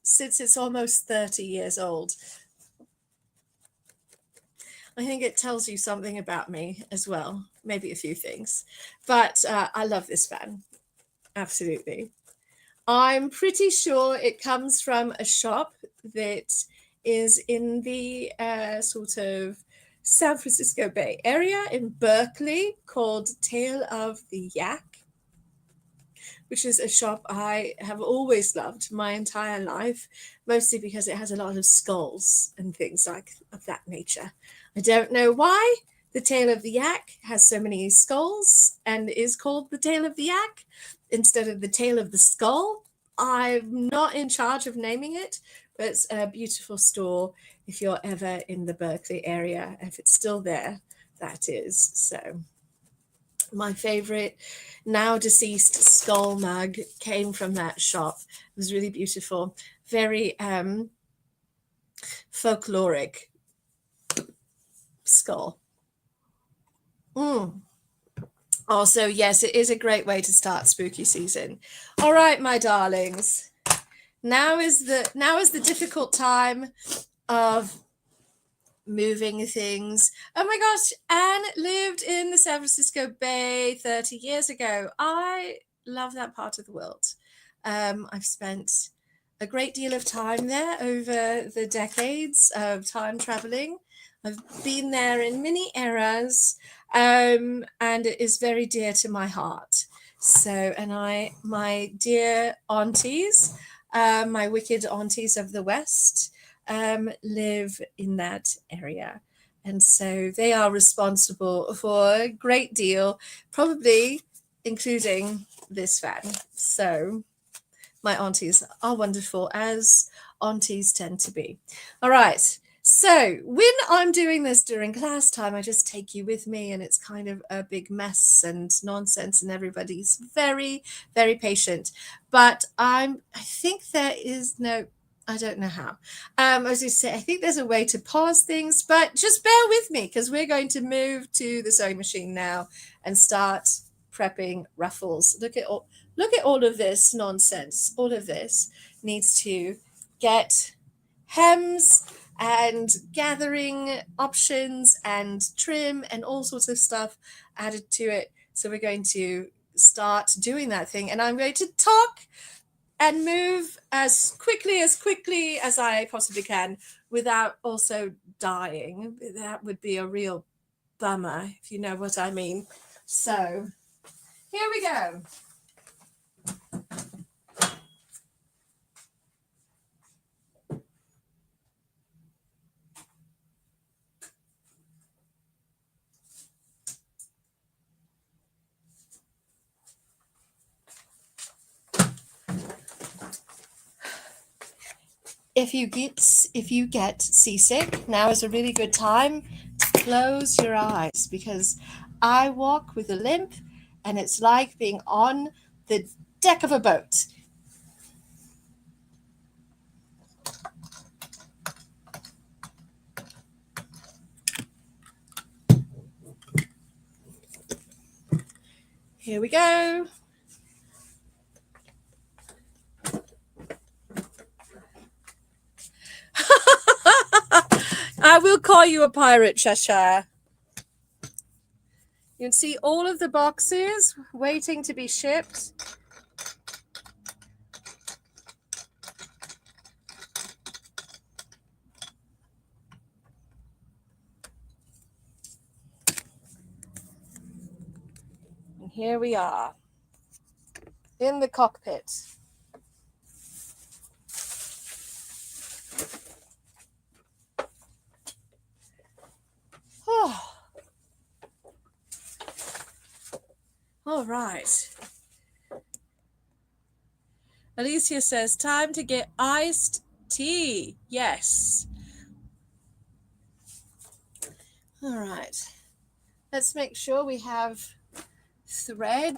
Speaker 1: since it's almost 30 years old. I think it tells you something about me as well, maybe a few things, but I love this fan. Absolutely. I'm pretty sure it comes from a shop that is in the sort of San Francisco Bay Area in Berkeley called Tale of the Yak, which is a shop I have always loved my entire life, mostly because it has a lot of skulls and things like of that nature. I don't know why the Tale of the Yak has so many skulls and is called the Tale of the Yak instead of the Tale of the Skull. I'm not in charge of naming it, but it's a beautiful store if you're ever in the Berkeley area. If it's still there, that is. So my favorite now deceased skull mug came from that shop. It was really beautiful, very folkloric skull. Also, yes, it is a great way to start spooky season. All right, my darlings. Now is the difficult time of moving things. Oh my gosh, Anne lived in the San Francisco Bay 30 years ago. I love that part of the world. I've spent a great deal of time there over the decades of time traveling. I've been there in many eras, and it is very dear to my heart. So, and my dear aunties, my wicked aunties of the West, live in that area. And so they are responsible for a great deal, probably including this fan. So my aunties are wonderful, as aunties tend to be. All right. So when I'm doing this during class time, I just take you with me, and it's kind of a big mess and nonsense, and everybody's very, very patient. But I think there is no, I don't know how. As you say, I think there's a way to pause things, but just bear with me because we're going to move to the sewing machine now and start prepping ruffles. Look at all of this nonsense. All of this needs to get hems and gathering options and trim and all sorts of stuff added to it. So we're going to start doing that thing, and I'm going to talk and move as quickly as I possibly can without also dying. That would be a real bummer, if you know what I mean. So here we go. If you get seasick, now is a really good time to close your eyes, because I walk with a limp and it's like being on the deck of a boat. Here we go. I will call you a pirate, Cheshire. You can see all of the boxes waiting to be shipped. And here we are in the cockpit. Oh. All right. Alicia says, time to get iced tea. Yes. All right. Let's make sure we have thread.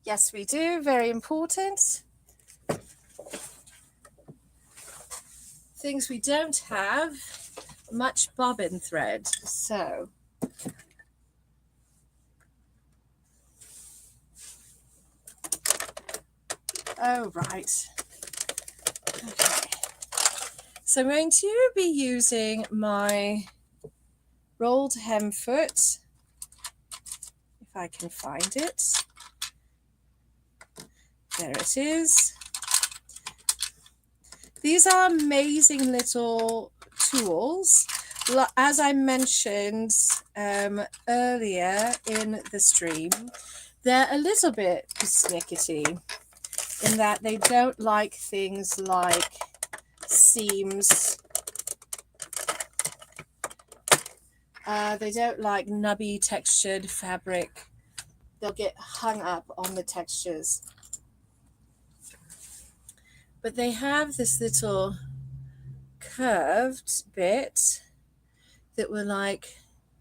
Speaker 1: Yes, we do. Very important. Things we don't have, much bobbin thread. So oh, right. Okay. So I'm going to be using my rolled hem foot, if I can find it. There it is. These are amazing little tools. As I mentioned earlier in the stream, they're a little bit persnickety in that they don't like things like seams. They don't like nubby textured fabric. They'll get hung up on the textures. But they have this little curved bit that will like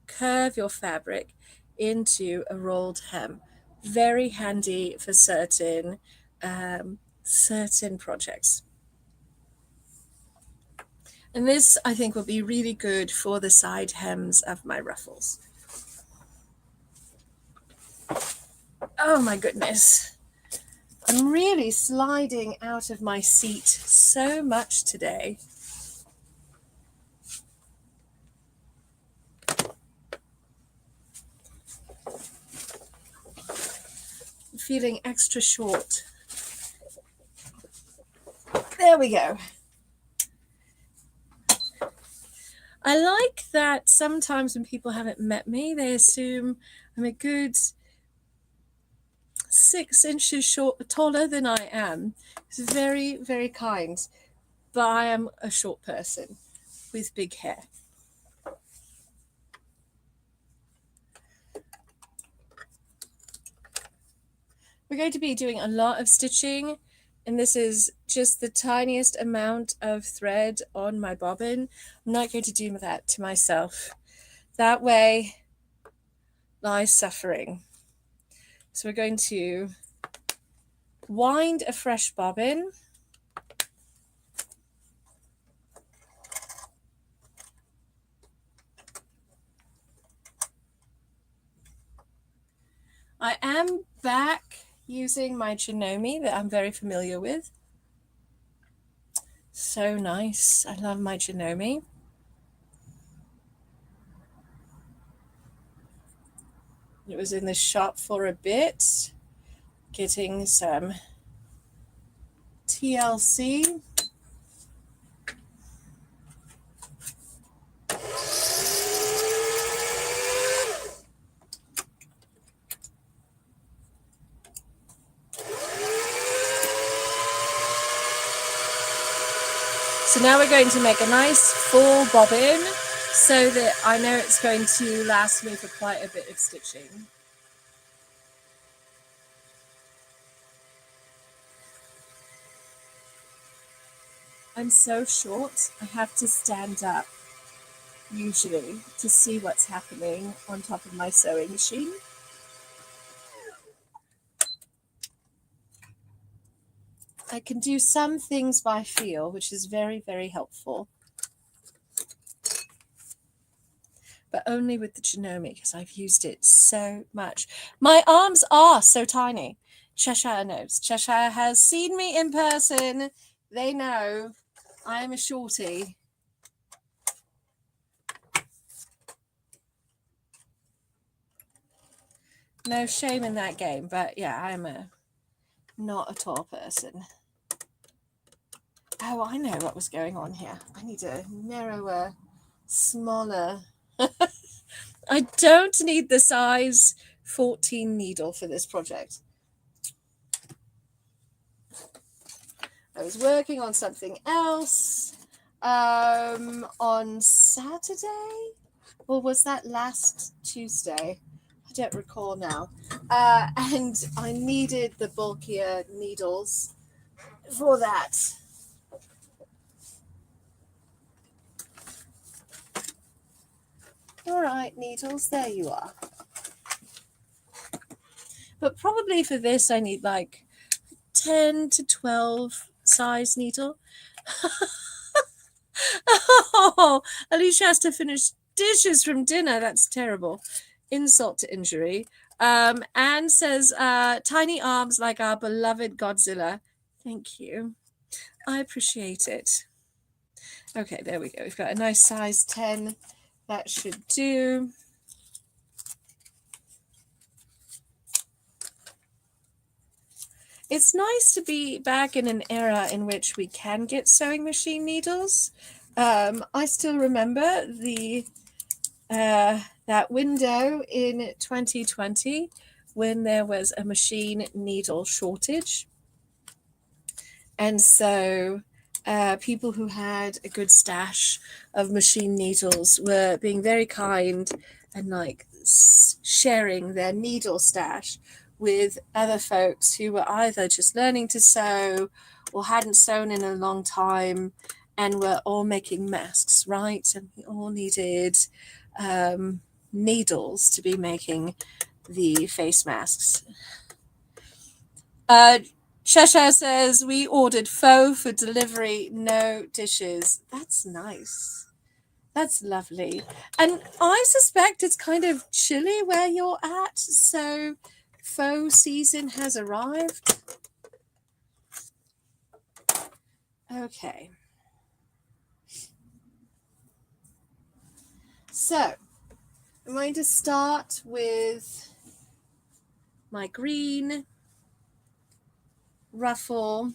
Speaker 1: curve your fabric into a rolled hem. Very handy for certain projects. And this, I think, will be really good for the side hems of my ruffles. Oh my goodness. I'm really sliding out of my seat so much today. I'm feeling extra short. There we go. I like that sometimes when people haven't met me, they assume I'm a good 6 inches taller than I am. It's very, very kind. But I am a short person with big hair. We're going to be doing a lot of stitching, and this is just the tiniest amount of thread on my bobbin. I'm not going to do that to myself. That way lies suffering. So we're going to wind a fresh bobbin. I am back using my Janome that I'm very familiar with. So nice. I love my Janome. It was in the shop for a bit, getting some TLC. So now we're going to make a nice full bobbin so that I know it's going to last me for quite a bit of stitching. I'm so short, I have to stand up usually to see what's happening on top of my sewing machine. I can do some things by feel, which is very, very helpful. But only with the Janome because I've used it so much. My arms are so tiny. Cheshire knows. Cheshire has seen me in person. They know I am a shorty. No shame in that game, but yeah, I'm not a tall person. Oh, I know what was going on here. I need a narrower, smaller. I don't need the size 14 needle for this project. I was working on something else on Saturday, or was that last Tuesday? I don't recall now. And I needed the bulkier needles for that. All right, needles, there you are. But probably for this, I need like 10 to 12 size needle. Oh, Alicia has to finish dishes from dinner. That's terrible. Insult to injury. Anne says, tiny arms like our beloved Godzilla. Thank you. I appreciate it. Okay, there we go. We've got a nice size 10. That should do. It's nice to be back in an era in which we can get sewing machine needles. I still remember that window in 2020 when there was a machine needle shortage. And so people who had a good stash of machine needles were being very kind and like sharing their needle stash with other folks who were either just learning to sew or hadn't sewn in a long time and were all making masks, right? And we all needed needles to be making the face masks. Cheshire says, we ordered pho for delivery, no dishes. That's nice. That's lovely. And I suspect it's kind of chilly where you're at, so pho season has arrived. Okay. So I'm going to start with my green ruffle.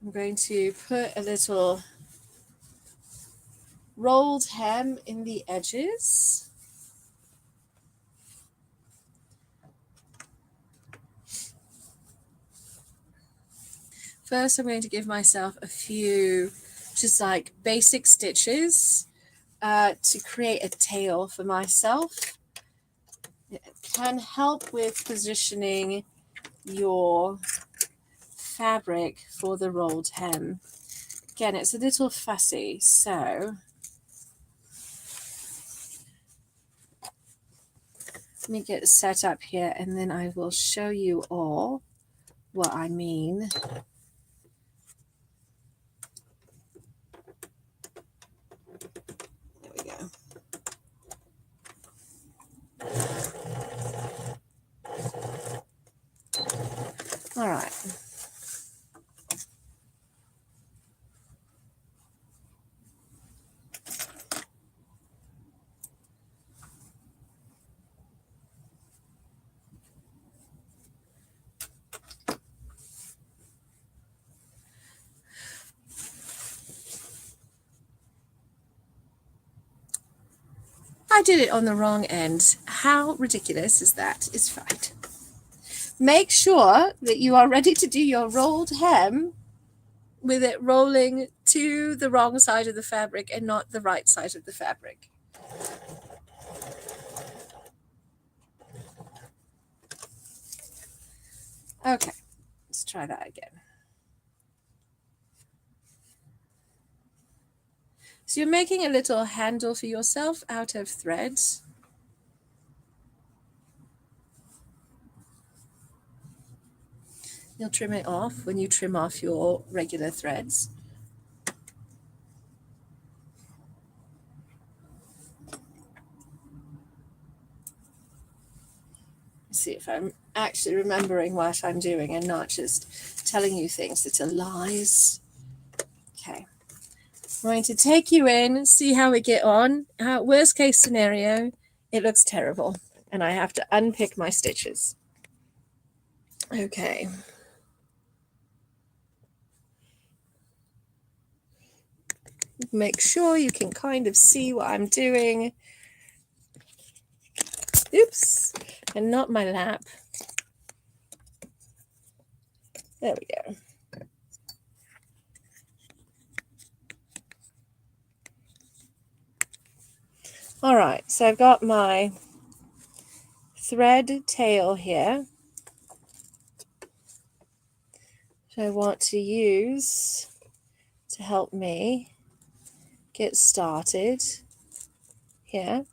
Speaker 1: I'm going to put a little rolled hem in the edges. First, I'm going to give myself a few just like basic stitches to create a tail for myself. It can help with positioning your fabric for the rolled hem. Again, it's a little fussy, so let me get set up here and then I will show you all what I mean. There we go. All right. I did it on the wrong end. How ridiculous is that? It's fine. Make sure that you are ready to do your rolled hem with it rolling to the wrong side of the fabric and not the right side of the fabric. Okay, let's try that again. So you're making a little handle for yourself out of threads. You'll trim it off when you trim off your regular threads. See if I'm actually remembering what I'm doing and not just telling you things that are lies. Okay. I'm going to take you in, see how we get on. Worst case scenario, it looks terrible and I have to unpick my stitches. Okay. Make sure you can kind of see what I'm doing. Oops, and not my lap. There we go. All right, so I've got my thread tail here. Which I want to use to help me get started here.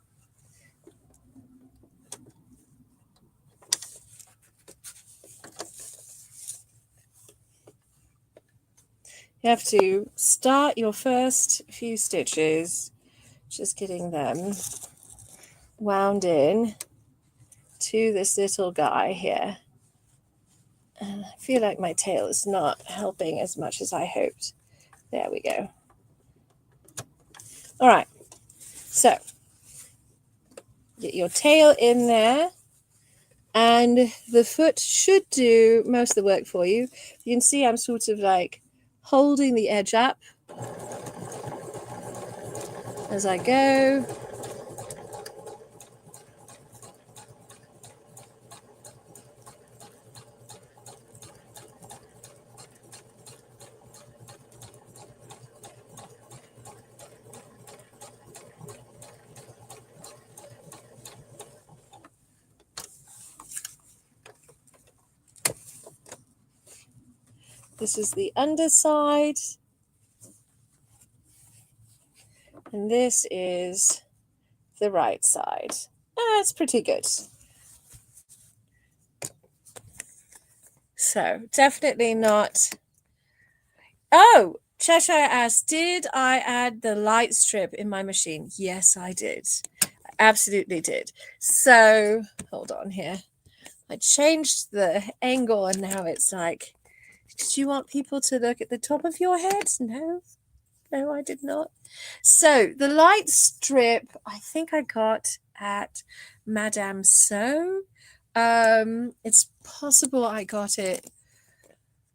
Speaker 1: You have to start your first few stitches, just getting them wound in to this little guy here. And I feel like my tail is not helping as much as I hoped. There we go. All right, so get your tail in there and the foot should do most of the work for you. You can see I'm sort of like holding the edge up as I go. This is the underside. And this is the right side. That's pretty good. So definitely not. Oh, Cheshire asked, did I add the light strip in my machine? Yes, I did. I absolutely did. So hold on here. I changed the angle and now it's like, did you want people to look at the top of your head? No, no, I did not. So the light strip, I think I got at Madame So. It's possible I got it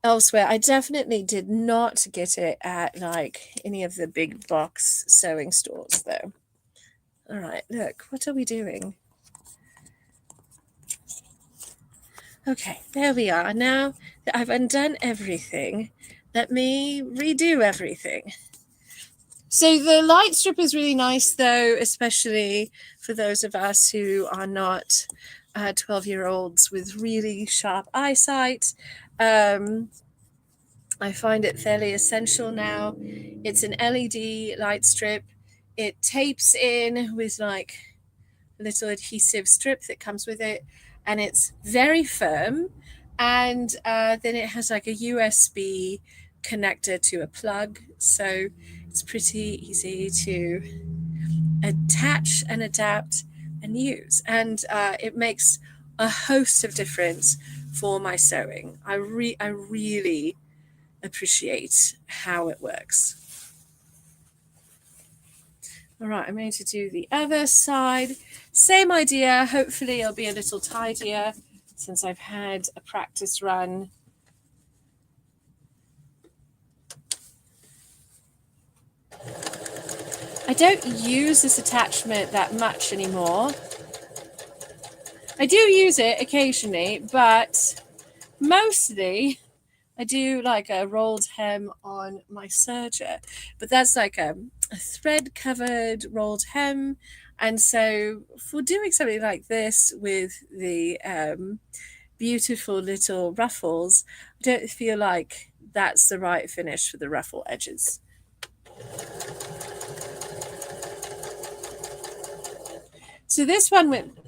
Speaker 1: elsewhere. I definitely did not get it at like any of the big box sewing stores though. All right, look, what are we doing? Okay, there we are. Now that I've undone everything, let me redo everything. So the light strip is really nice though, especially for those of us who are not 12-year-olds with really sharp eyesight. I find it fairly essential now. It's an LED light strip. It tapes in with like a little adhesive strip that comes with it, and it's very firm. And then it has like a USB connector to a plug, so it's pretty easy to attach and adapt and use. And it makes a host of difference for my sewing. I really appreciate how it works. All right, I'm going to do the other side. Same idea. Hopefully it'll be a little tidier since I've had a practice run. I don't use this attachment that much anymore. I do use it occasionally, but mostly I do like a rolled hem on my serger, but that's like a thread covered rolled hem. And so for doing something like this with the beautiful little ruffles, I don't feel like that's the right finish for the ruffle edges. So this one went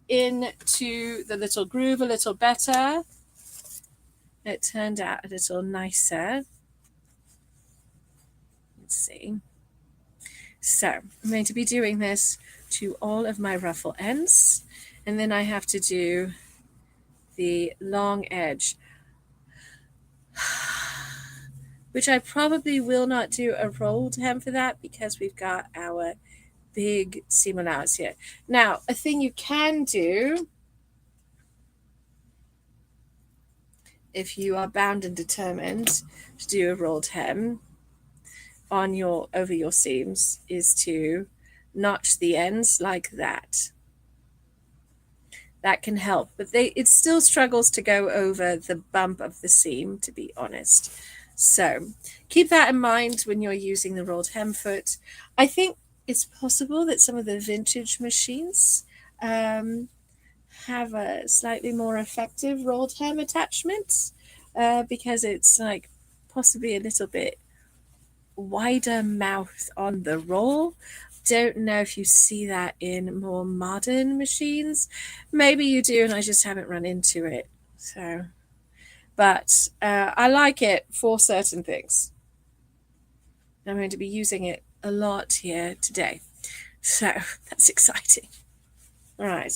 Speaker 1: into the little groove a little better. It turned out a little nicer. Let's see. So I'm going to be doing this to all of my ruffle ends, and then I have to do the long edge, which I probably will not do a rolled hem for that because we've got our big seam allowance here. Now, a thing you can do if you are bound and determined to do a rolled hem on your over your seams is to notch the ends like that. That can help, but it still struggles to go over the bump of the seam, to be honest. So keep that in mind when you're using the rolled hem foot. I think it's possible that some of the vintage machines have a slightly more effective rolled hem attachment because it's like possibly a little bit wider mouth on the roll. Don't know if you see that in more modern machines. Maybe you do and I just haven't run into it. So, but I like it for certain things. I'm going to be using it a lot here today. So that's exciting. All right.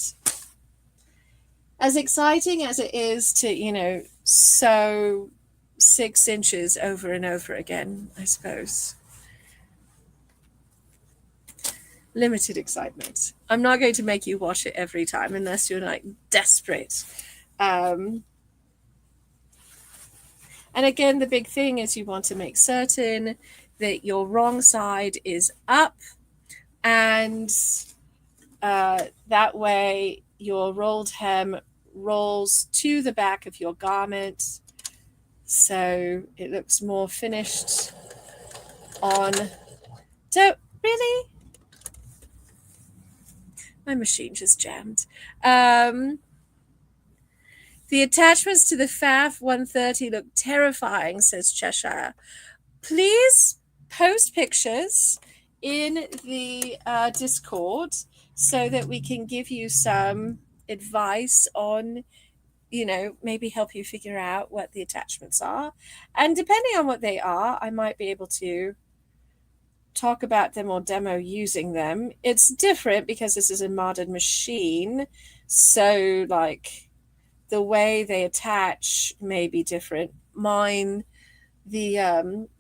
Speaker 1: As exciting as it is to, sew 6 inches over and over again, I suppose. Limited excitement. I'm not going to make you wash it every time unless you're like desperate. And again, the big thing is you want to make certain that your wrong side is up, and that way your rolled hem rolls to the back of your garment so it looks more finished on. Don't really. My machine just jammed. The attachments to the FAF 130 look terrifying, says Cheshire. Please post pictures in the Discord so that we can give you some advice on, maybe help you figure out what the attachments are. And depending on what they are, I might be able to talk about them or demo using them. It's different because this is a modern machine, so like the way they attach may be different. Mine, the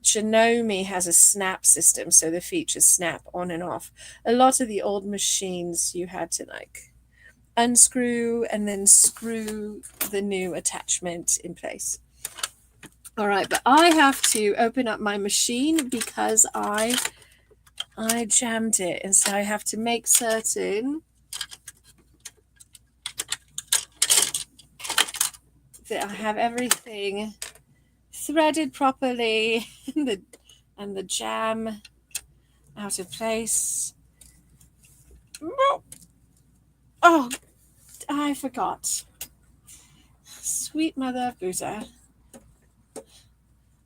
Speaker 1: Janome has a snap system, so the features snap on and off. A lot of the old machines you had to like unscrew and then screw the new attachment in place. All right, but I have to open up my machine because I jammed it, and so I have to make certain that I have everything threaded properly and the jam out of place. Oh, I forgot. Sweet mother of Buddha.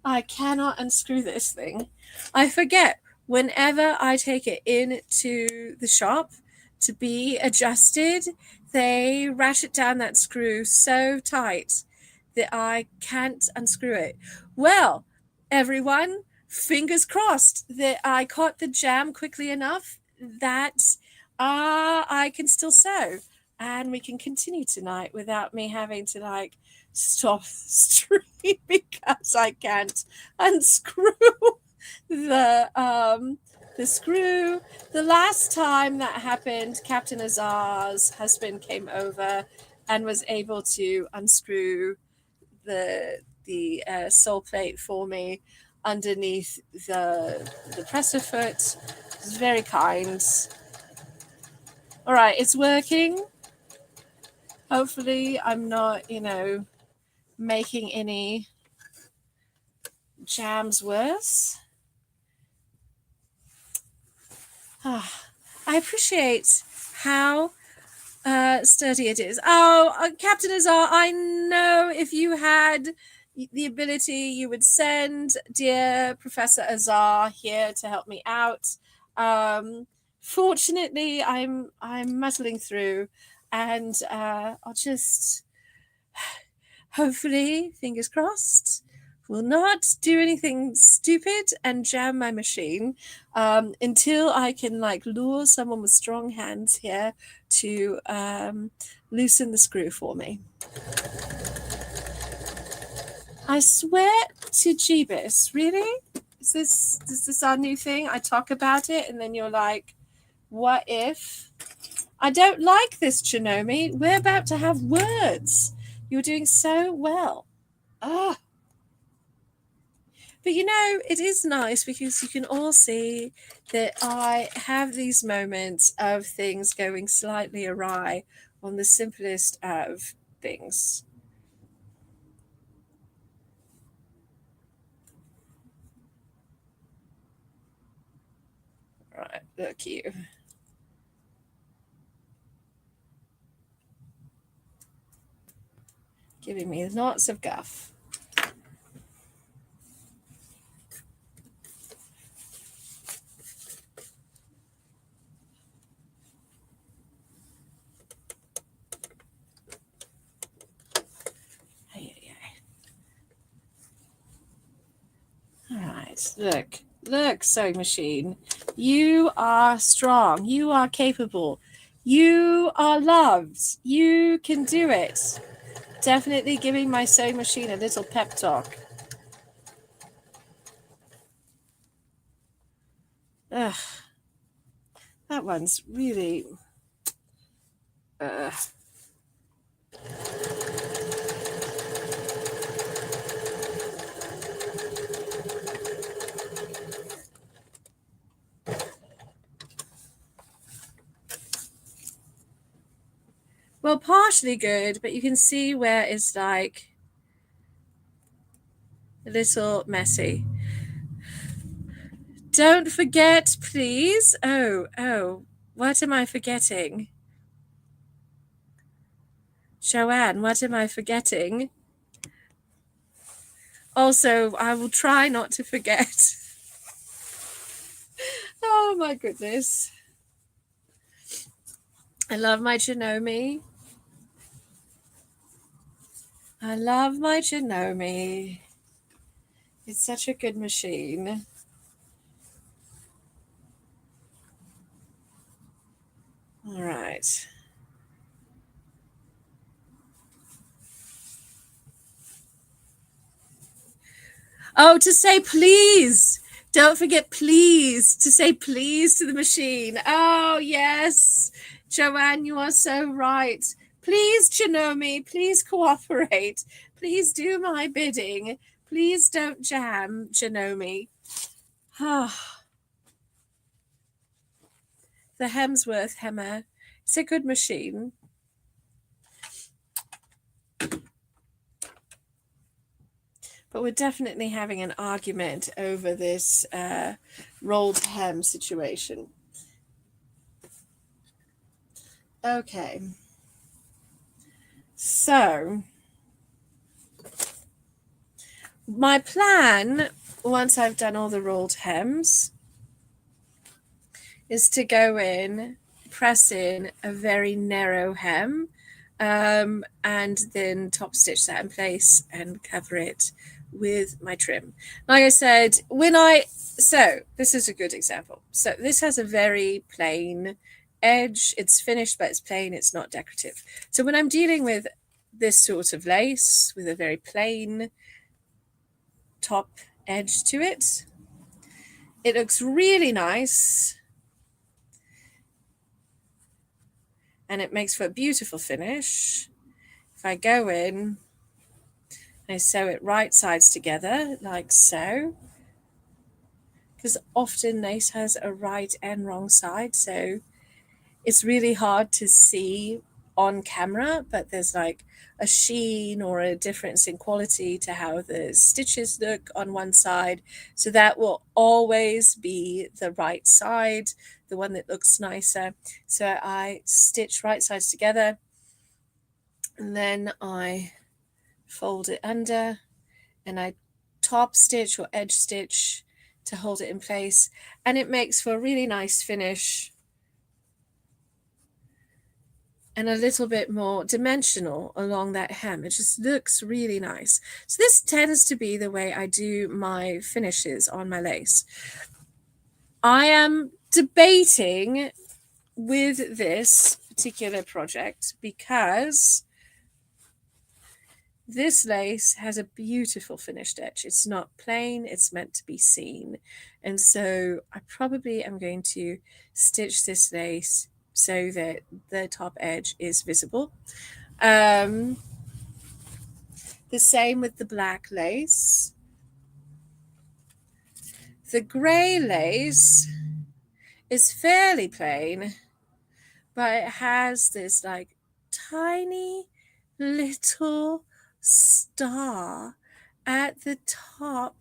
Speaker 1: I cannot unscrew this thing. I forget whenever I take it into the shop to be adjusted, they ratchet down that screw so tight that I can't unscrew it. Well, everyone, fingers crossed that I caught the jam quickly enough that I can still sew, and we can continue tonight without me having to like stop the stream because I can't unscrew the screw. The last time that happened, Captain Azar's husband came over and was able to unscrew the sole plate for me underneath the presser foot. It was very kind. All right, it's working. Hopefully I'm not, making any jams worse. I appreciate how sturdy it is. Oh, Captain Azar, I know if you had the ability, you would send dear Professor Azar here to help me out. Fortunately, I'm muddling through, and I'll just hopefully, fingers crossed, will not do anything stupid and jam my machine until I can lure someone with strong hands here to loosen the screw for me. I swear to Jeebus, really? Is this our new thing? I talk about it and then you're like, what if? I don't like this, Chinomi. We're about to have words. You're doing so well. Ah. But it is nice because you can all see that I have these moments of things going slightly awry on the simplest of things. Right, look you. Giving me lots of guff. All right, look, sewing machine. You are strong. You are capable. You are loved. You can do it. Definitely giving my sewing machine a little pep talk. Ugh. That one's really... Well, partially good, but you can see where it's like a little messy. Don't forget, please. Oh, what am I forgetting? Joanne, what am I forgetting? Also, I will try not to forget. Oh my goodness. I love my Janome. I love my Janome. It's such a good machine. All right. Oh, to say please. Don't forget, please, to say please to the machine. Oh, yes. Joanne, you are so right. Please, Janome, please cooperate. Please do my bidding. Please don't jam, Janome. The Hemsworth Hemmer. It's a good machine. But we're definitely having an argument over this rolled hem situation. Okay. So my plan, once I've done all the rolled hems, is to go in, press in a very narrow hem, and then top stitch that in place and cover it with my trim. Like I said, so this is a good example. So this has a very plain edge. It's finished, but it's plain. It's not decorative. So when I'm dealing with this sort of lace with a very plain top edge to it, it looks really nice. And it makes for a beautiful finish. If I go in, I sew it right sides together, like so. Because often lace has a right and wrong side, so it's really hard to see on camera, but there's like a sheen or a difference in quality to how the stitches look on one side. So that will always be the right side, the one that looks nicer. So I stitch right sides together, and then I fold it under, and I top stitch or edge stitch to hold it in place, and it makes for a really nice finish and a little bit more dimensional along that hem. It just looks really nice. So this tends to be the way I do my finishes on my lace. I am debating with this particular project because this lace has a beautiful finished edge. It's not plain, it's meant to be seen. And so I probably am going to stitch this lace so that the top edge is visible. The same with the black lace. The grey lace is fairly plain, but it has this like tiny little star at the top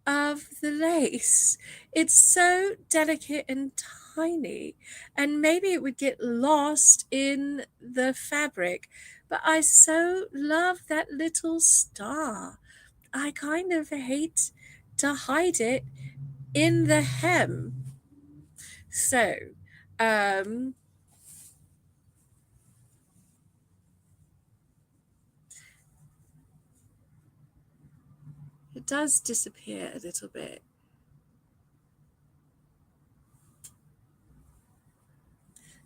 Speaker 1: of the lace. It's so delicate and tiny, and maybe it would get lost in the fabric, but I so love that little star. I kind of hate to hide it in the hem. So it does disappear a little bit.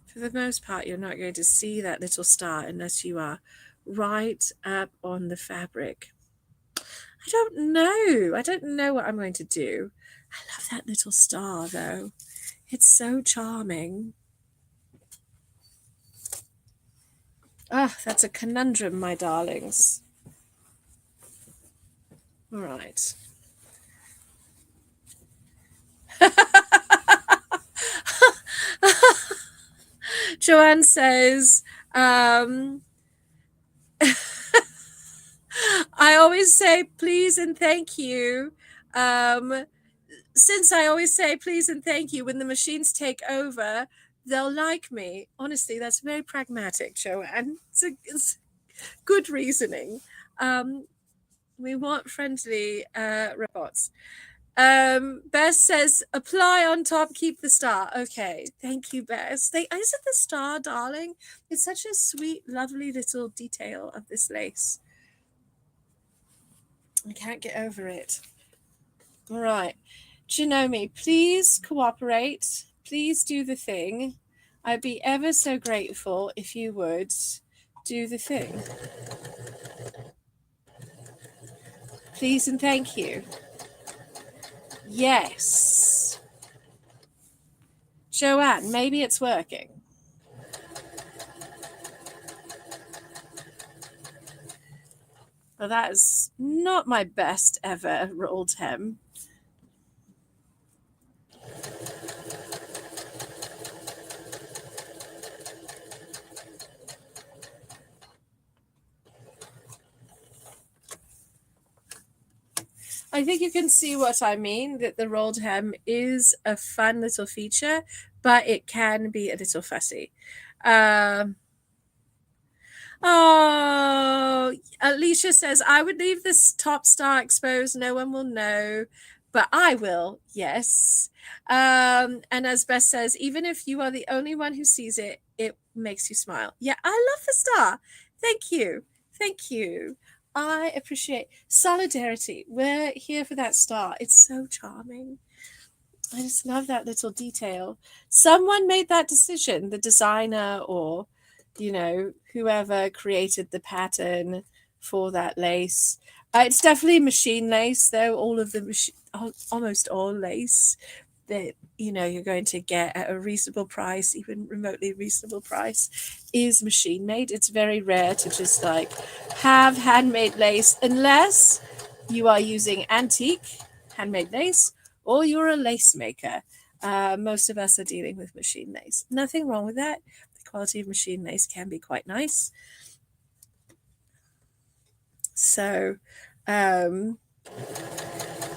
Speaker 1: For the most part, you're not going to see that little star unless you are right up on the fabric. I don't know what I'm going to do. I love that little star, though. It's so charming. Ah, that's a conundrum, my darlings. All right. Joanne says, I always say please and thank you. Since I always say please and thank you when the machines take over, they'll like me. Honestly, that's very pragmatic, Joanne. It's good reasoning. We want friendly robots. Bess says, apply on top, keep the star. Okay, thank you, Bess. Isn't the star, darling? It's such a sweet, lovely little detail of this lace. I can't get over it. All right. Janome, please cooperate. Please do the thing. I'd be ever so grateful if you would do the thing. Please and thank you. Yes. Joanne, maybe it's working. Well, that is not my best ever rolled hem. I think you can see what I mean, that the rolled hem is a fun little feature, but it can be a little fussy. Oh, Alicia says, I would leave this top star exposed. No one will know, but I will. Yes. And as Beth says, even if you are the only one who sees it, it makes you smile. Yeah, I love the star. Thank you. Thank you. I appreciate solidarity. We're here for that star. It's so charming. I just love that little detail. Someone made that decision, the designer or, whoever created the pattern for that lace. It's definitely machine lace, though. All of the almost all lace that you're going to get at a reasonable price, even remotely reasonable price, is machine made. It's very rare to just like have handmade lace unless you are using antique handmade lace or you're a lace maker. Most of us are dealing with machine lace. Nothing wrong with that. The quality of machine lace can be quite nice. So,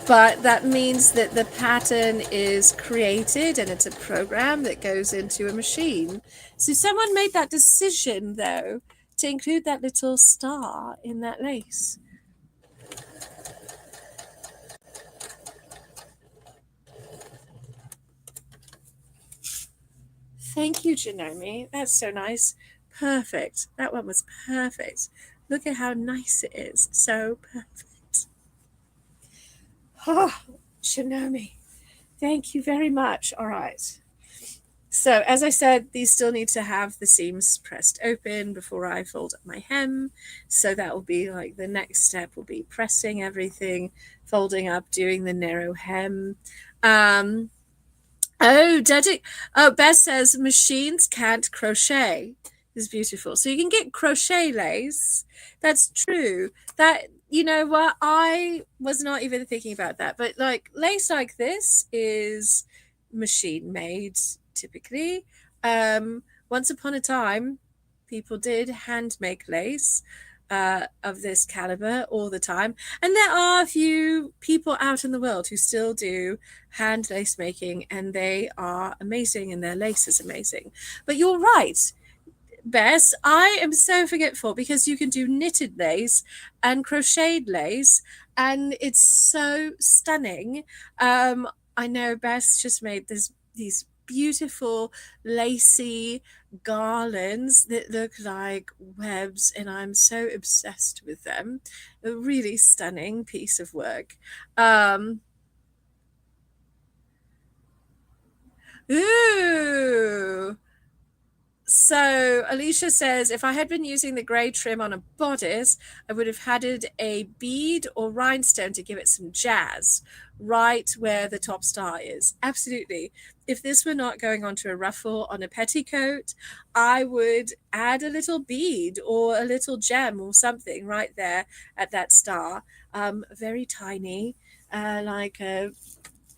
Speaker 1: but that means that the pattern is created and it's a program that goes into a machine. So someone made that decision, though, to include that little star in that lace. Thank you, Janome. That's so nice. Perfect. That one was perfect. Look at how nice it is. So perfect. Oh, Janome, thank you very much. All right. So as I said, these still need to have the seams pressed open before I fold up my hem. So that will be like the next step will be pressing everything, folding up, doing the narrow hem. Beth says machines can't crochet. Is beautiful. So you can get crochet lace. That's true. That you know what, I was not even thinking about that. But like lace like this is machine made typically. Once upon a time, people did hand make lace of this caliber all the time. And there are a few people out in the world who still do hand lace making, and they are amazing, and their lace is amazing. But you're right, Bess, I am so forgetful because you can do knitted lace and crocheted lace, and it's so stunning. I know Bess just made these beautiful lacy garlands that look like webs, and I'm so obsessed with them. A really stunning piece of work. Ooh. So Alicia says, if I had been using the grey trim on a bodice, I would have added a bead or rhinestone to give it some jazz, right where the top star is. Absolutely. If this were not going onto a ruffle on a petticoat, I would add a little bead or a little gem or something right there at that star. Very tiny, like a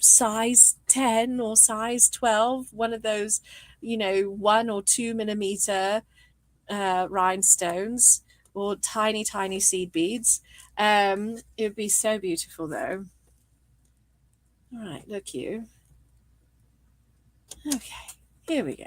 Speaker 1: size 10 or size 12, one of those 1 or 2 millimeter rhinestones or tiny seed beads. It would be so beautiful, though. All right, look you. Okay, here we go.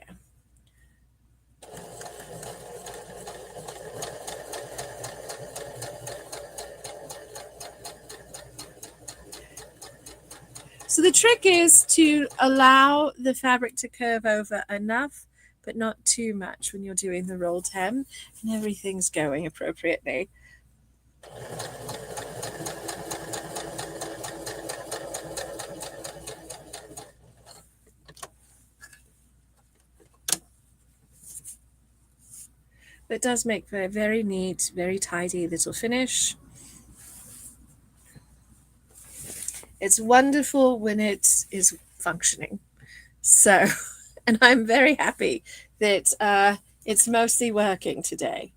Speaker 1: So the trick is to allow the fabric to curve over enough, but not too much when you're doing the rolled hem, and everything's going appropriately. It does make for a very neat, very tidy little finish. It's wonderful when it is functioning. So, and I'm very happy that it's mostly working today.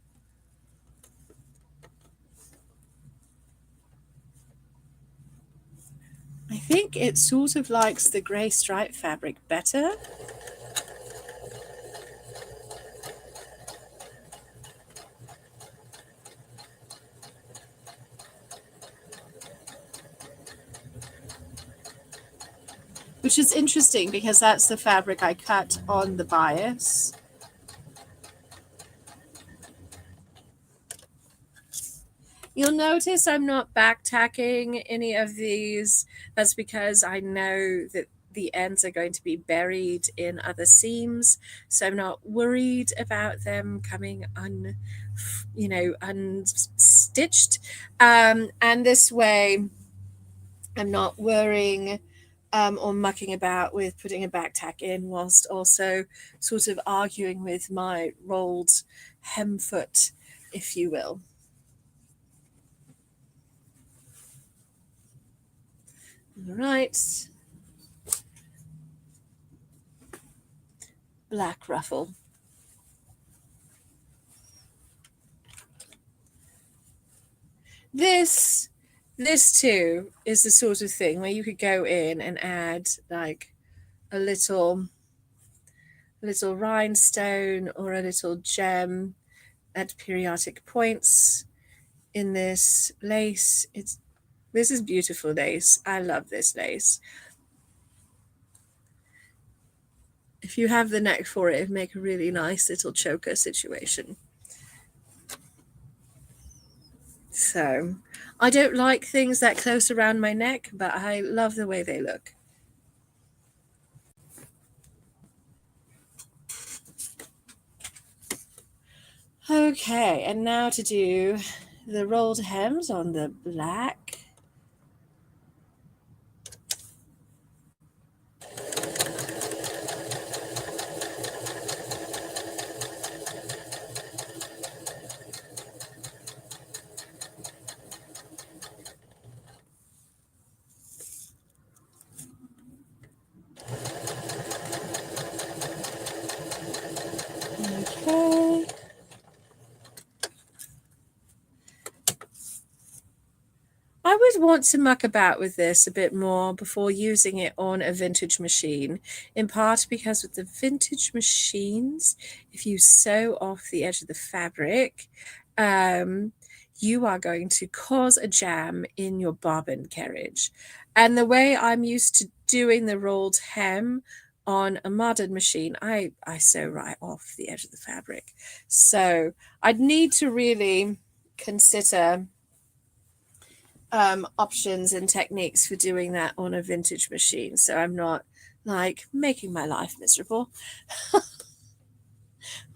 Speaker 1: I think it sort of likes the grey stripe fabric better. Which is interesting because that's the fabric I cut on the bias. You'll notice I'm not back tacking any of these. That's because I know that the ends are going to be buried in other seams. So I'm not worried about them coming unstitched. And this way I'm not worrying or mucking about with putting a back tack in whilst also sort of arguing with my rolled hem foot, if you will. All right. Black ruffle. This too is the sort of thing where you could go in and add like a little rhinestone or a little gem at periodic points in this lace. This is beautiful lace. I love this lace. If you have the neck for it, it'd make a really nice little choker situation. So I don't like things that close around my neck, but I love the way they look. Okay, and now to do the rolled hems on the black. Okay. I would want to muck about with this a bit more before using it on a vintage machine, in part because with the vintage machines, if you sew off the edge of the fabric, you are going to cause a jam in your bobbin carriage. And the way I'm used to doing the rolled hem on a modern machine, I sew right off the edge of the fabric. So I'd need to really consider options and techniques for doing that on a vintage machine, so I'm not like making my life miserable.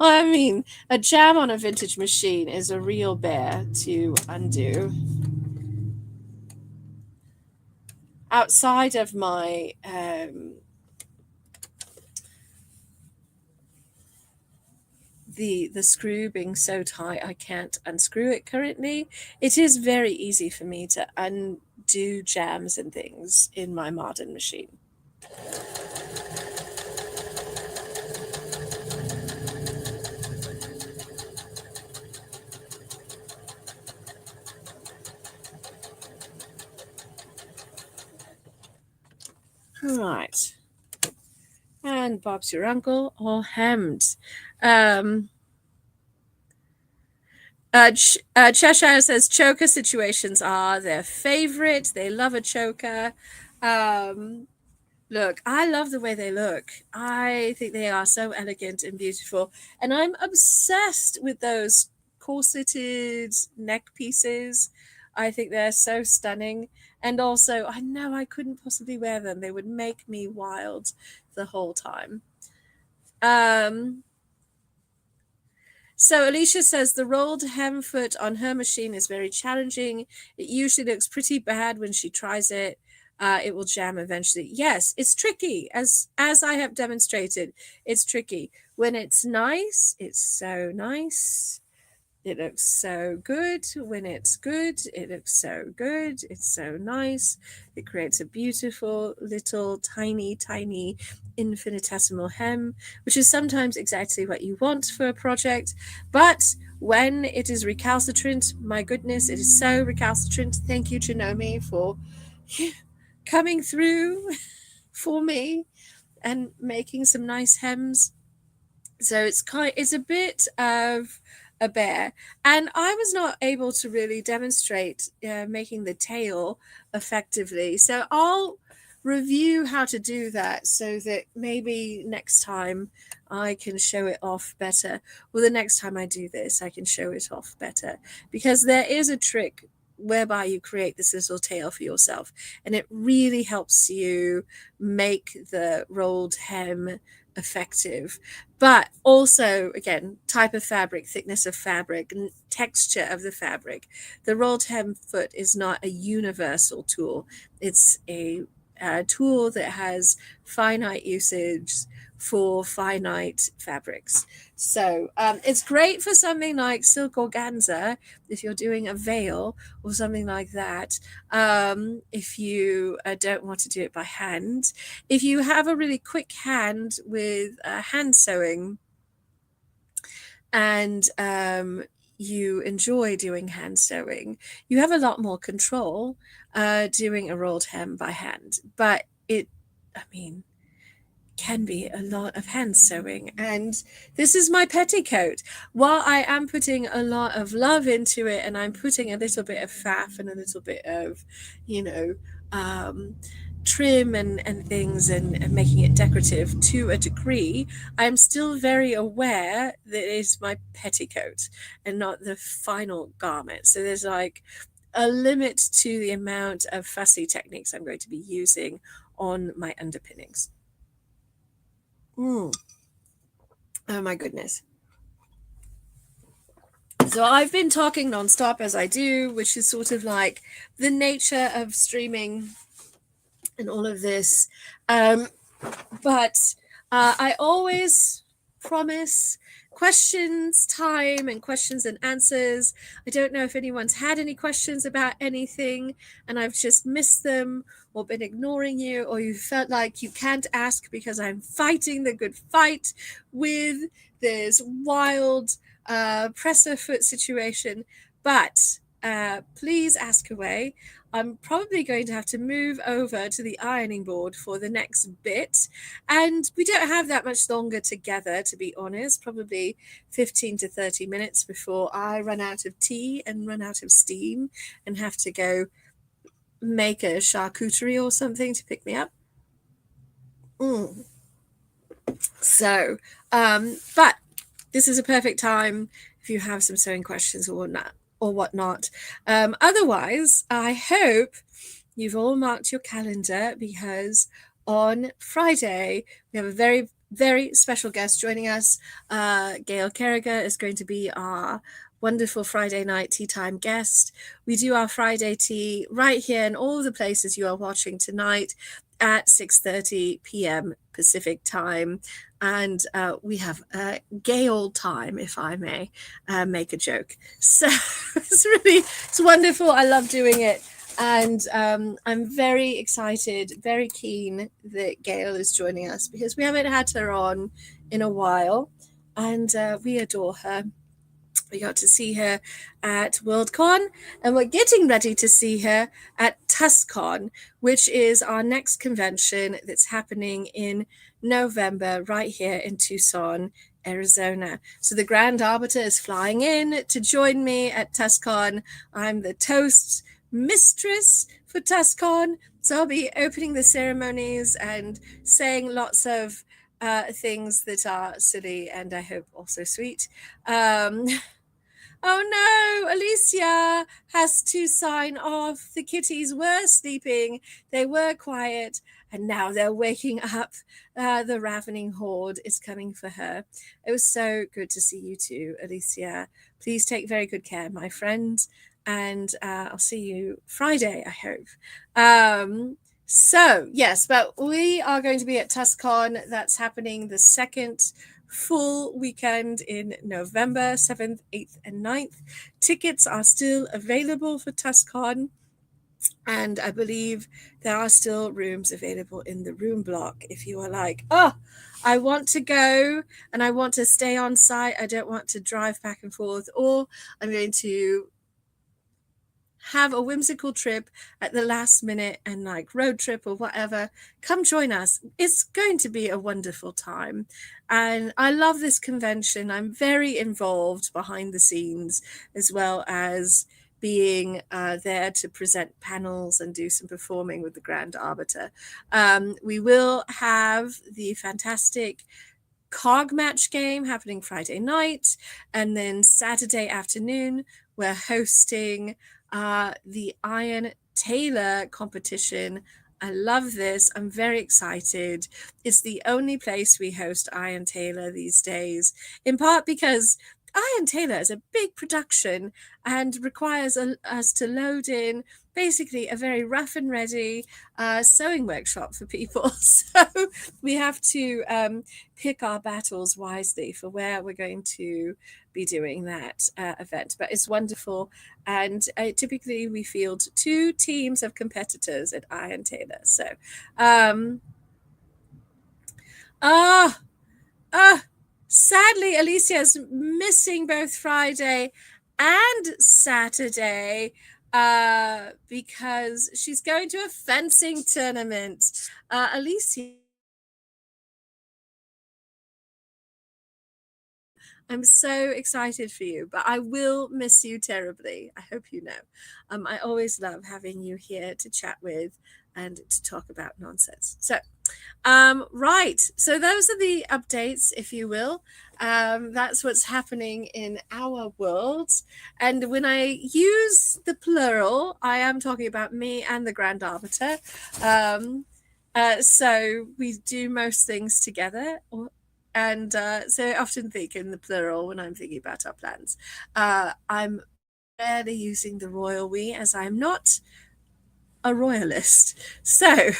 Speaker 1: I mean, a jam on a vintage machine is a real bear to undo. Outside of my the screw being so tight I can't unscrew it currently, it is very easy for me to undo jams and things in my modern machine. All right. And Bob's your uncle, all hemmed. Cheshire says choker situations are their favorite. They love a choker. Look, I love the way they look. I think they are so elegant and beautiful. And I'm obsessed with those corseted neck pieces. I think they're so stunning. And also, I know I couldn't possibly wear them. They would make me wild the whole time. So Alicia says the rolled hem foot on her machine is very challenging. It usually looks pretty bad when she tries it. It will jam eventually. Yes, it's tricky. As I have demonstrated, it's tricky. When it's nice, it's so nice. It looks so good. When it's good, it looks so good. It's so nice. It creates a beautiful little tiny, tiny infinitesimal hem, which is sometimes exactly what you want for a project. But when it is recalcitrant, my goodness, it is so recalcitrant. Thank you, Janome, for coming through for me and making some nice hems. So it's a bit of a bear, and I was not able to really demonstrate making the tail effectively. So I'll review how to do that so that maybe next time I can show it off better. Well, the next time I do this, I can show it off better, because there is a trick whereby you create this little tail for yourself, and it really helps you make the rolled hem effective. But also, again, type of fabric, thickness of fabric, and texture of the fabric. The rolled hem foot is not a universal tool. It's a tool that has finite usage for finite fabrics. So it's great for something like silk organza if you're doing a veil or something like that. If you don't want to do it by hand, if you have a really quick hand with hand sewing, and you enjoy doing hand sewing, you have a lot more control doing a rolled hem by hand. But can be a lot of hand sewing. And this is my petticoat. While I am putting a lot of love into it, and I'm putting a little bit of faff and a little bit of, trim and things, and making it decorative to a degree, I'm still very aware that it is my petticoat and not the final garment. So there's like a limit to the amount of fussy techniques I'm going to be using on my underpinnings. Oh my goodness. So I've been talking nonstop as I do, which is sort of like the nature of streaming and all of this. But I always promise questions time and questions and answers. I don't know if anyone's had any questions about anything and I've just missed them or been ignoring you, or you felt like you can't ask because I'm fighting the good fight with this wild presser foot situation. But please ask away. I'm probably going to have to move over to the ironing board for the next bit. And we don't have that much longer together, to be honest, probably 15 to 30 minutes before I run out of tea and run out of steam and have to go make a charcuterie or something to pick me up. So, but this is a perfect time if you have some sewing questions or whatnot. Otherwise, I hope you've all marked your calendar, because on Friday we have a very, very special guest joining us. Gail Carragher is going to be our wonderful Friday night tea time guest. We do our Friday tea right here in all the places you are watching tonight at 6:30 p.m. Pacific time. And we have a gay old time, if I may make a joke. So it's wonderful. I love doing it. And I'm very excited, very keen that Gail is joining us, because we haven't had her on in a while, and we adore her. We got to see her at Worldcon, and we're getting ready to see her at TUSCon, which is our next convention that's happening in November right here in Tucson, Arizona. So the Grand Arbiter is flying in to join me at TUSCon. I'm the toast mistress for TUSCon, so I'll be opening the ceremonies and saying lots of things that are silly and I hope also sweet. Oh no, Alicia has to sign off. The kitties were sleeping, they were quiet, and now they're waking up. The ravening horde is coming for her. It was so good to see you too, Alicia. Please take very good care, my friend, and I'll see you Friday, I hope. So, yes, but we are going to be at TUSCon. That's happening the second full weekend in November, 7th, 8th, and 9th. Tickets are still available for TUSCon, and I believe there are still rooms available in the room block if you are like, oh, I want to go and I want to stay on site. I don't want to drive back and forth, or I'm going to have a whimsical trip at the last minute and like road trip or whatever, come join us. It's going to be a wonderful time. And I love this convention. I'm very involved behind the scenes as well as being there to present panels and do some performing with the Grand Arbiter. We will have the fantastic cog match game happening Friday night, and then Saturday afternoon we're hosting the Iron Tailor competition. I love this. I'm very excited. It's the only place we host Iron Tailor these days, in part because Iron Tailor is a big production and requires us to load in basically a very rough and ready sewing workshop for people. So we have to pick our battles wisely for where we're going to be doing that event. But it's wonderful. And typically we field 2 teams of competitors at Iron Tailor. So, sadly, Alicia's missing both Friday and Saturday because she's going to a fencing tournament. Alicia, I'm so excited for you, but I will miss you terribly. I hope you know. I always love having you here to chat with and to talk about nonsense. So, right. So those are the updates, if you will. That's what's happening in our world. And when I use the plural, I am talking about me and the Grand Arbiter. So we do most things together. And so I often think in the plural when I'm thinking about our plans. I'm rarely using the royal we, as I'm not a royalist. So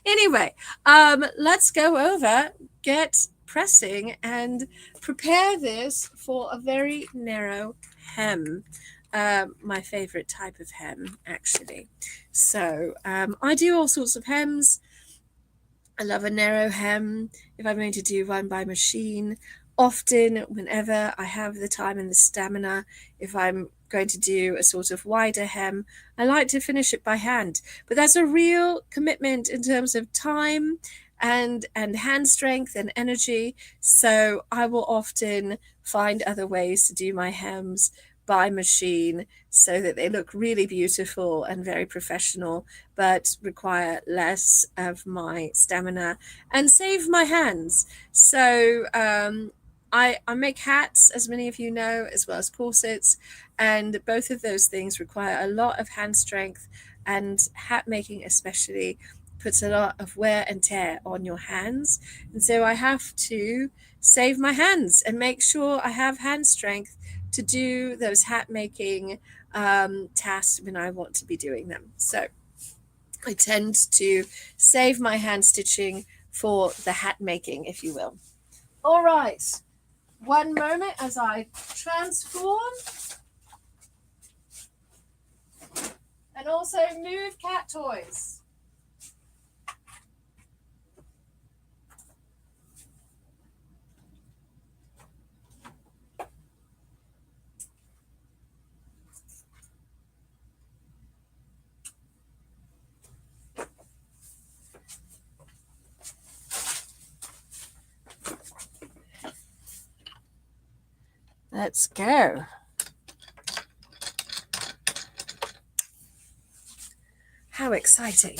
Speaker 1: anyway, let's go over, get pressing, and prepare this for a very narrow hem. My favorite type of hem, actually. So I do all sorts of hems. I love a narrow hem if I'm going to do one by machine. Often, whenever I have the time and the stamina, if I'm going to do a sort of wider hem, I like to finish it by hand. But that's a real commitment in terms of time and hand strength and energy. So I will often find other ways to do my hems by machine so that they look really beautiful and very professional, but require less of my stamina and save my hands. So I make hats, as many of you know, as well as corsets, and both of those things require a lot of hand strength, and hat making especially puts a lot of wear and tear on your hands. And so I have to save my hands and make sure I have hand strength to do those hat making tasks when I want to be doing them. So I tend to save my hand stitching for the hat making, if you will. All right. One moment as I transform and also move cat toys. Let's go. How exciting.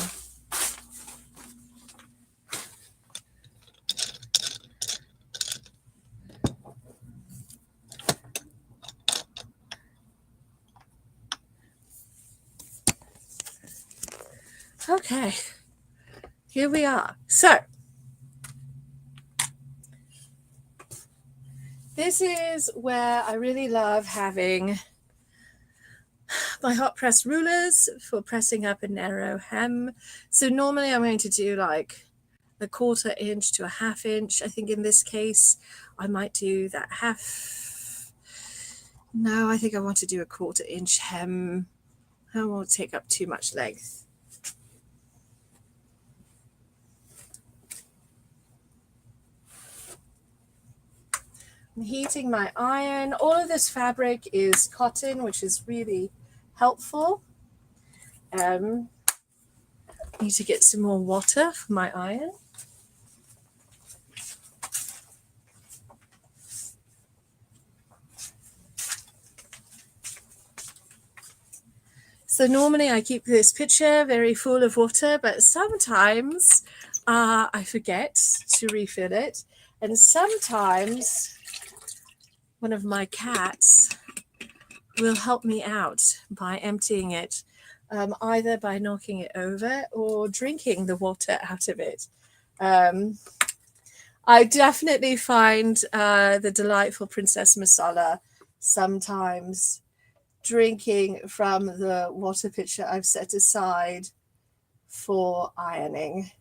Speaker 1: Okay, here we are. So this is where I really love having my hot press rulers for pressing up a narrow hem. So normally I'm going to do like a 1/4 inch to a 1/2 inch. I think in this case I might do that half. No, I think I want to do a 1/4 inch hem. I won't take up too much length. I'm heating my iron. All of this fabric is cotton, which is really helpful. Need to get some more water for my iron. So normally I keep this pitcher very full of water, but sometimes I forget to refill it. And sometimes one of my cats will help me out by emptying it, either by knocking it over or drinking the water out of it. I definitely find the delightful Princess Masala sometimes drinking from the water pitcher I've set aside for ironing.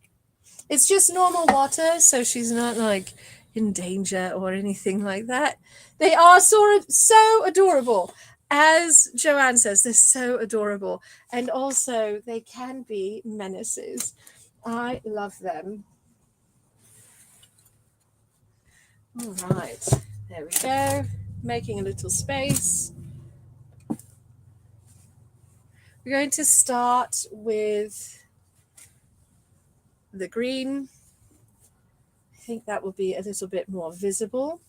Speaker 1: It's just normal water, so she's not like in danger or anything like that. They are so adorable. As Joanne says, they're so adorable. And also they can be menaces. I love them. All right, there we go. Making a little space. We're going to start with the green. I think that will be a little bit more visible.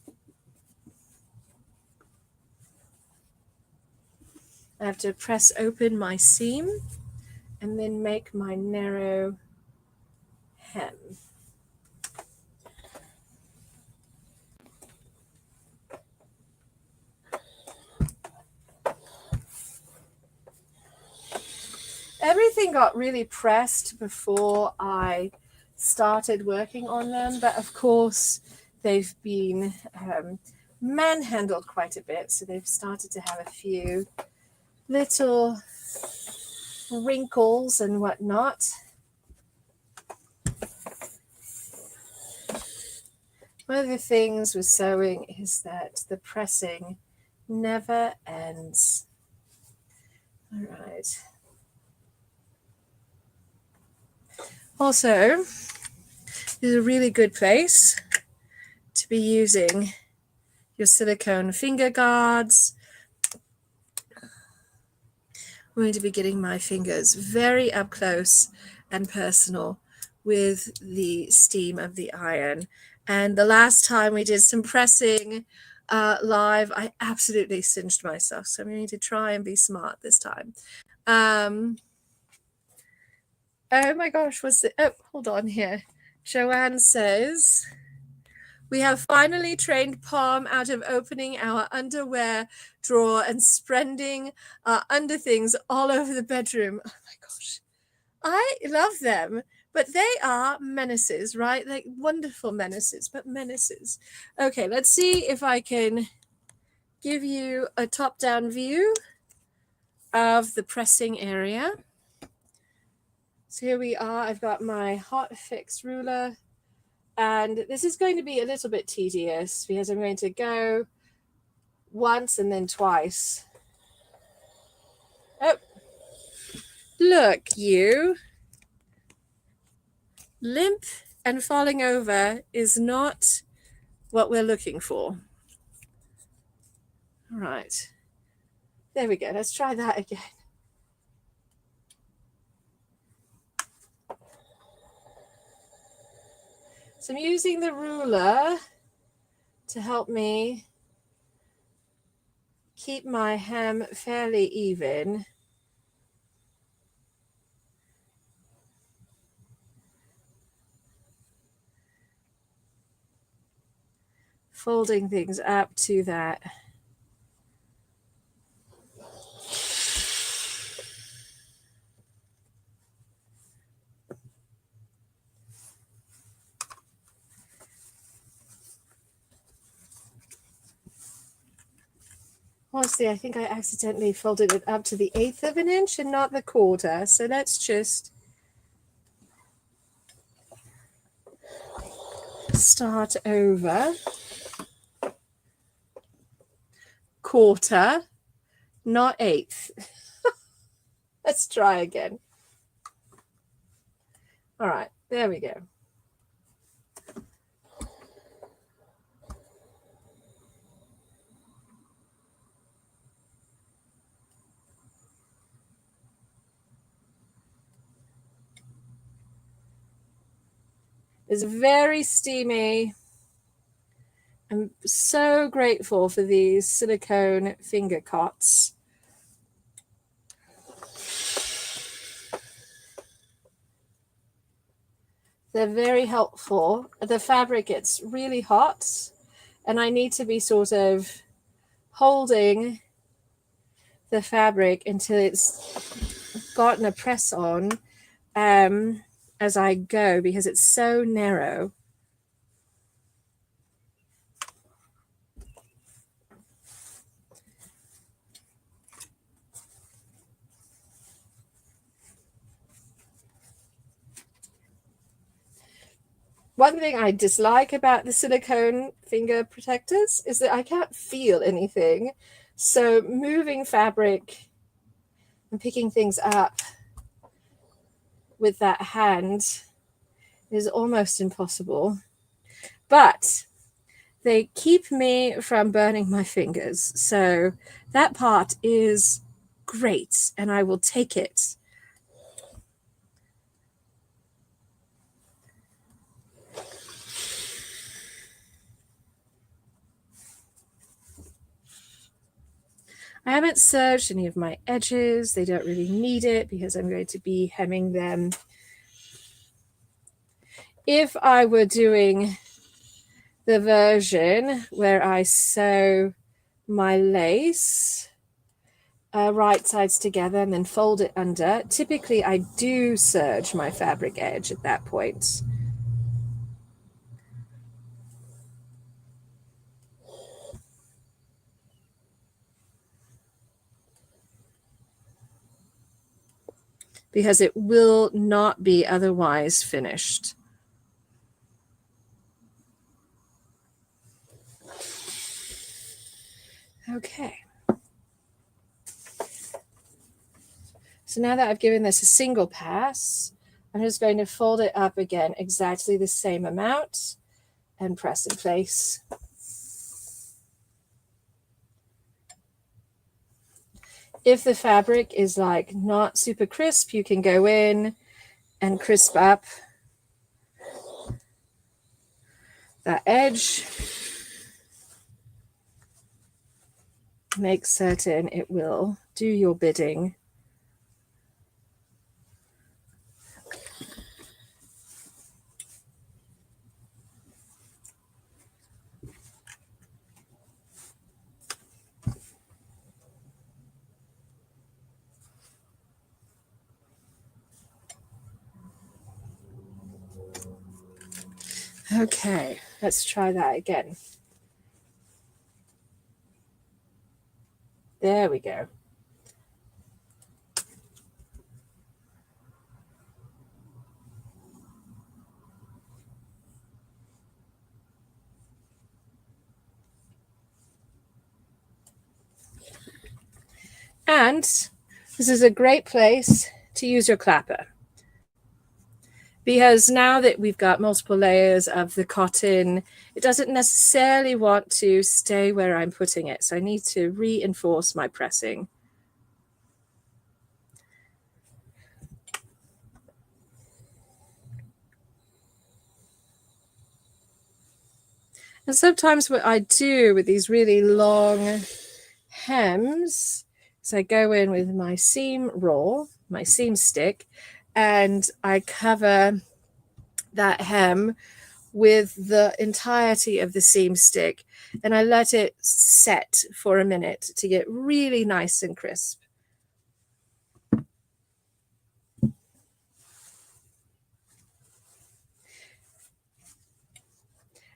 Speaker 1: I have to press open my seam and then make my narrow hem. Everything got really pressed before I started working on them, but of course they've been manhandled quite a bit, so they've started to have a few little wrinkles and whatnot. One of the things with sewing is that the pressing never ends. All right. Also, this is a really good place to be using your silicone finger guards. I'm going to be getting my fingers very up close and personal with the steam of the iron. And the last time we did some pressing live, I absolutely singed myself. So I'm going to try and be smart this time. Oh my gosh, what's it? Oh, hold on here. Joanne says, we have finally trained Palm out of opening our underwear drawer and spreading our underthings all over the bedroom. Oh my gosh. I love them, but they are menaces, right? Like wonderful menaces, but menaces. Okay, let's see if I can give you a top-down view of the pressing area. So here we are. I've got my hot fix ruler, and this is going to be a little bit tedious because I'm going to go once and then twice. Oh, look, you. Limp and falling over is not what we're looking for. All right. There we go. Let's try that again. So I'm using the ruler to help me keep my hem fairly even. Folding things up to that. Honestly, I think I accidentally folded it up to the 1/8 of an inch and not the 1/4. So let's just start over. 1/4, not 1/8. Let's try again. All right, there we go. It's very steamy. I'm so grateful for these silicone finger cots. They're very helpful. The fabric gets really hot, and I need to be sort of holding the fabric until it's gotten a press on as I go, because it's so narrow. One thing I dislike about the silicone finger protectors is that I can't feel anything. So moving fabric and picking things up with that hand is almost impossible. But they keep me from burning my fingers. So that part is great, and I will take it. I haven't serged any of my edges. They don't really need it because I'm going to be hemming them. If I were doing the version where I sew my lace right sides together and then fold it under, typically I do serge my fabric edge at that point. Because it will not be otherwise finished. Okay. So now that I've given this a single pass, I'm just going to fold it up again, exactly the same amount, and press in place. If the fabric is like not super crisp, you can go in and crisp up that edge. Make certain it will do your bidding. Okay, let's try that again. There we go. And this is a great place to use your clapper, because now that we've got multiple layers of the cotton, it doesn't necessarily want to stay where I'm putting it. So I need to reinforce my pressing. And sometimes what I do with these really long hems is I go in with my seam roll, my seam stick, and I cover that hem with the entirety of the seam stick, and I let it set for a minute to get really nice and crisp.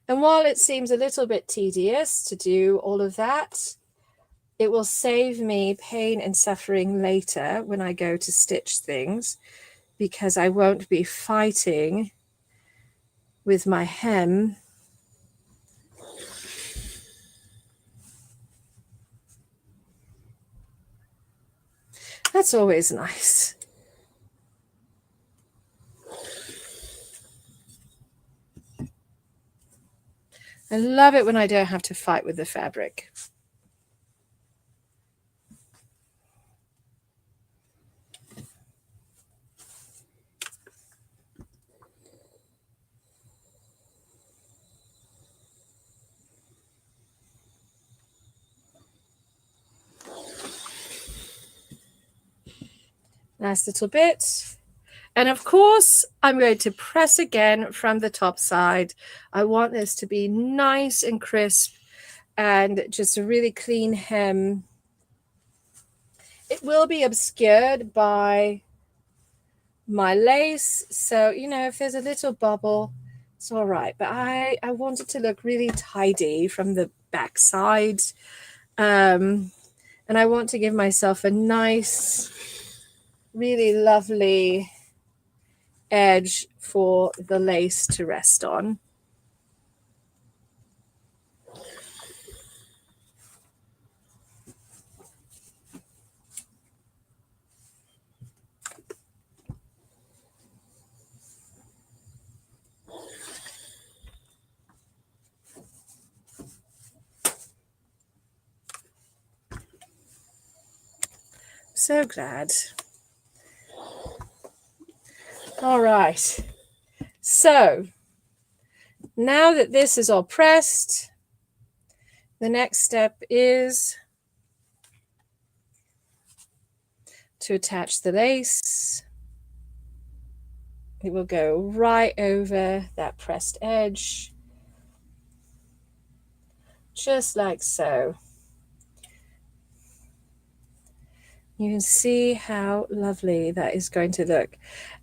Speaker 1: And while it seems a little bit tedious to do all of that, it will save me pain and suffering later when I go to stitch things, because I won't be fighting with my hem. That's always nice. I love it when I don't have to fight with the fabric. Nice little bit. And of course, I'm going to press again from the top side. I want this to be nice and crisp and just a really clean hem. It will be obscured by my lace. So, you know, if there's a little bubble, it's all right. But I want it to look really tidy from the back side. And I want to give myself a nice, really lovely edge for the lace to rest on. So glad. All right. So now that this is all pressed, the next step is to attach the lace. It will go right over that pressed edge, just like so. You can see how lovely that is going to look.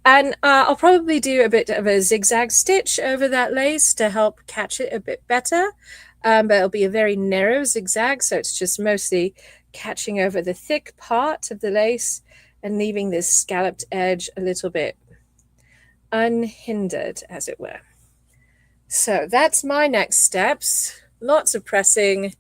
Speaker 1: And I'll probably do a bit of a zigzag stitch over that lace to help catch it a bit better. But it'll be a very narrow zigzag, so it's just mostly catching over the thick part of the lace and leaving this scalloped edge a little bit unhindered, as it were. So that's my next steps. Lots of pressing.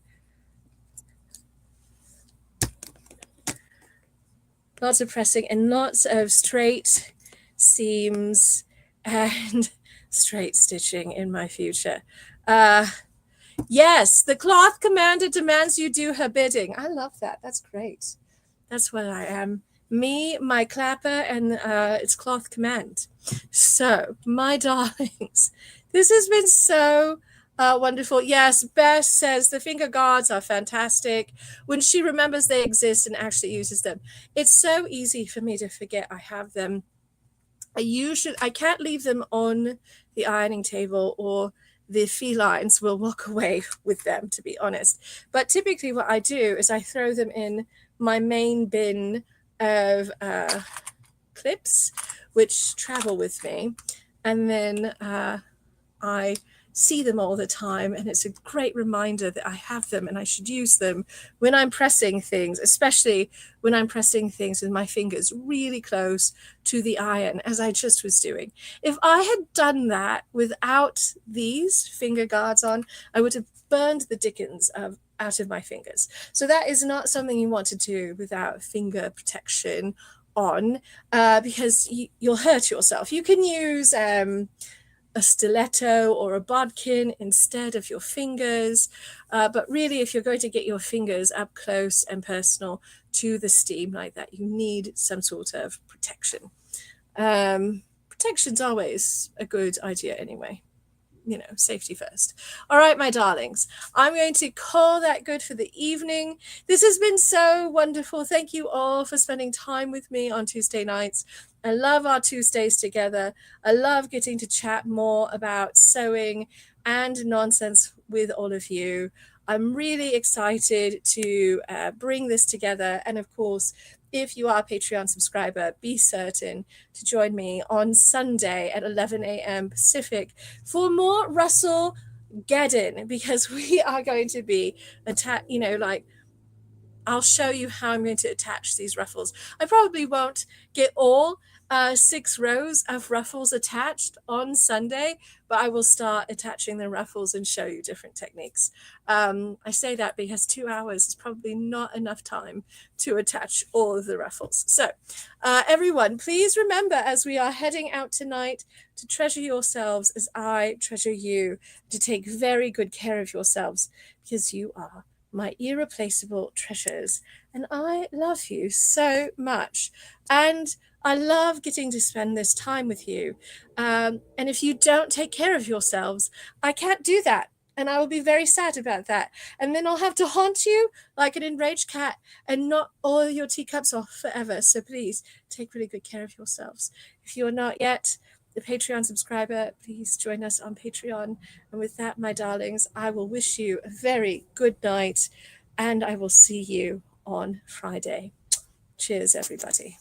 Speaker 1: Lots of pressing and lots of straight seams and straight stitching in my future. Yes, the cloth commander demands you do her bidding. I love that. That's great. That's what I am. Me, my clapper, and it's cloth command. So, my darlings, this has been so wonderful. Yes, Beth says the finger guards are fantastic when she remembers they exist and actually uses them. It's so easy for me to forget I have them. I can't leave them on the ironing table, or the felines will walk away with them, to be honest. But typically what I do is I throw them in my main bin of clips, which travel with me. And then I see them all the time, and it's a great reminder that I have them and I should use them when I'm pressing things, especially when I'm pressing things with my fingers really close to the iron, as I just was doing. If I had done that without these finger guards on, I would have burned the dickens out of my fingers. So that is not something you want to do without finger protection on, because you'll hurt yourself. You can use a stiletto or a bodkin instead of your fingers. But really, if you're going to get your fingers up close and personal to the steam like that, you need some sort of protection. Protection's always a good idea anyway. You know, safety first. All right, my darlings, I'm going to call that good for the evening. This has been so wonderful. Thank you all for spending time with me on Tuesday nights. I love our Tuesdays together. I love getting to chat more about sewing and nonsense with all of you. I'm really excited to bring this together. And of course, if you are a Patreon subscriber, be certain to join me on Sunday at 11 a.m. Pacific for more Russell Geddon, because we are going to be I'll show you how I'm going to attach these ruffles. I probably won't get all 6 rows of ruffles attached on Sunday, but I will start attaching the ruffles and show you different techniques. I say that because 2 hours is probably not enough time to attach all of the ruffles. So everyone, please remember, as we are heading out tonight, to treasure yourselves as I treasure you, to take very good care of yourselves, because you are my irreplaceable treasures, and I love you so much, and I love getting to spend this time with you. And if you don't take care of yourselves, I can't do that. And I will be very sad about that. And then I'll have to haunt you like an enraged cat and knock all your teacups off forever. So please take really good care of yourselves. If you are not yet a Patreon subscriber, please join us on Patreon. And with that, my darlings, I will wish you a very good night, and I will see you on Friday. Cheers, everybody.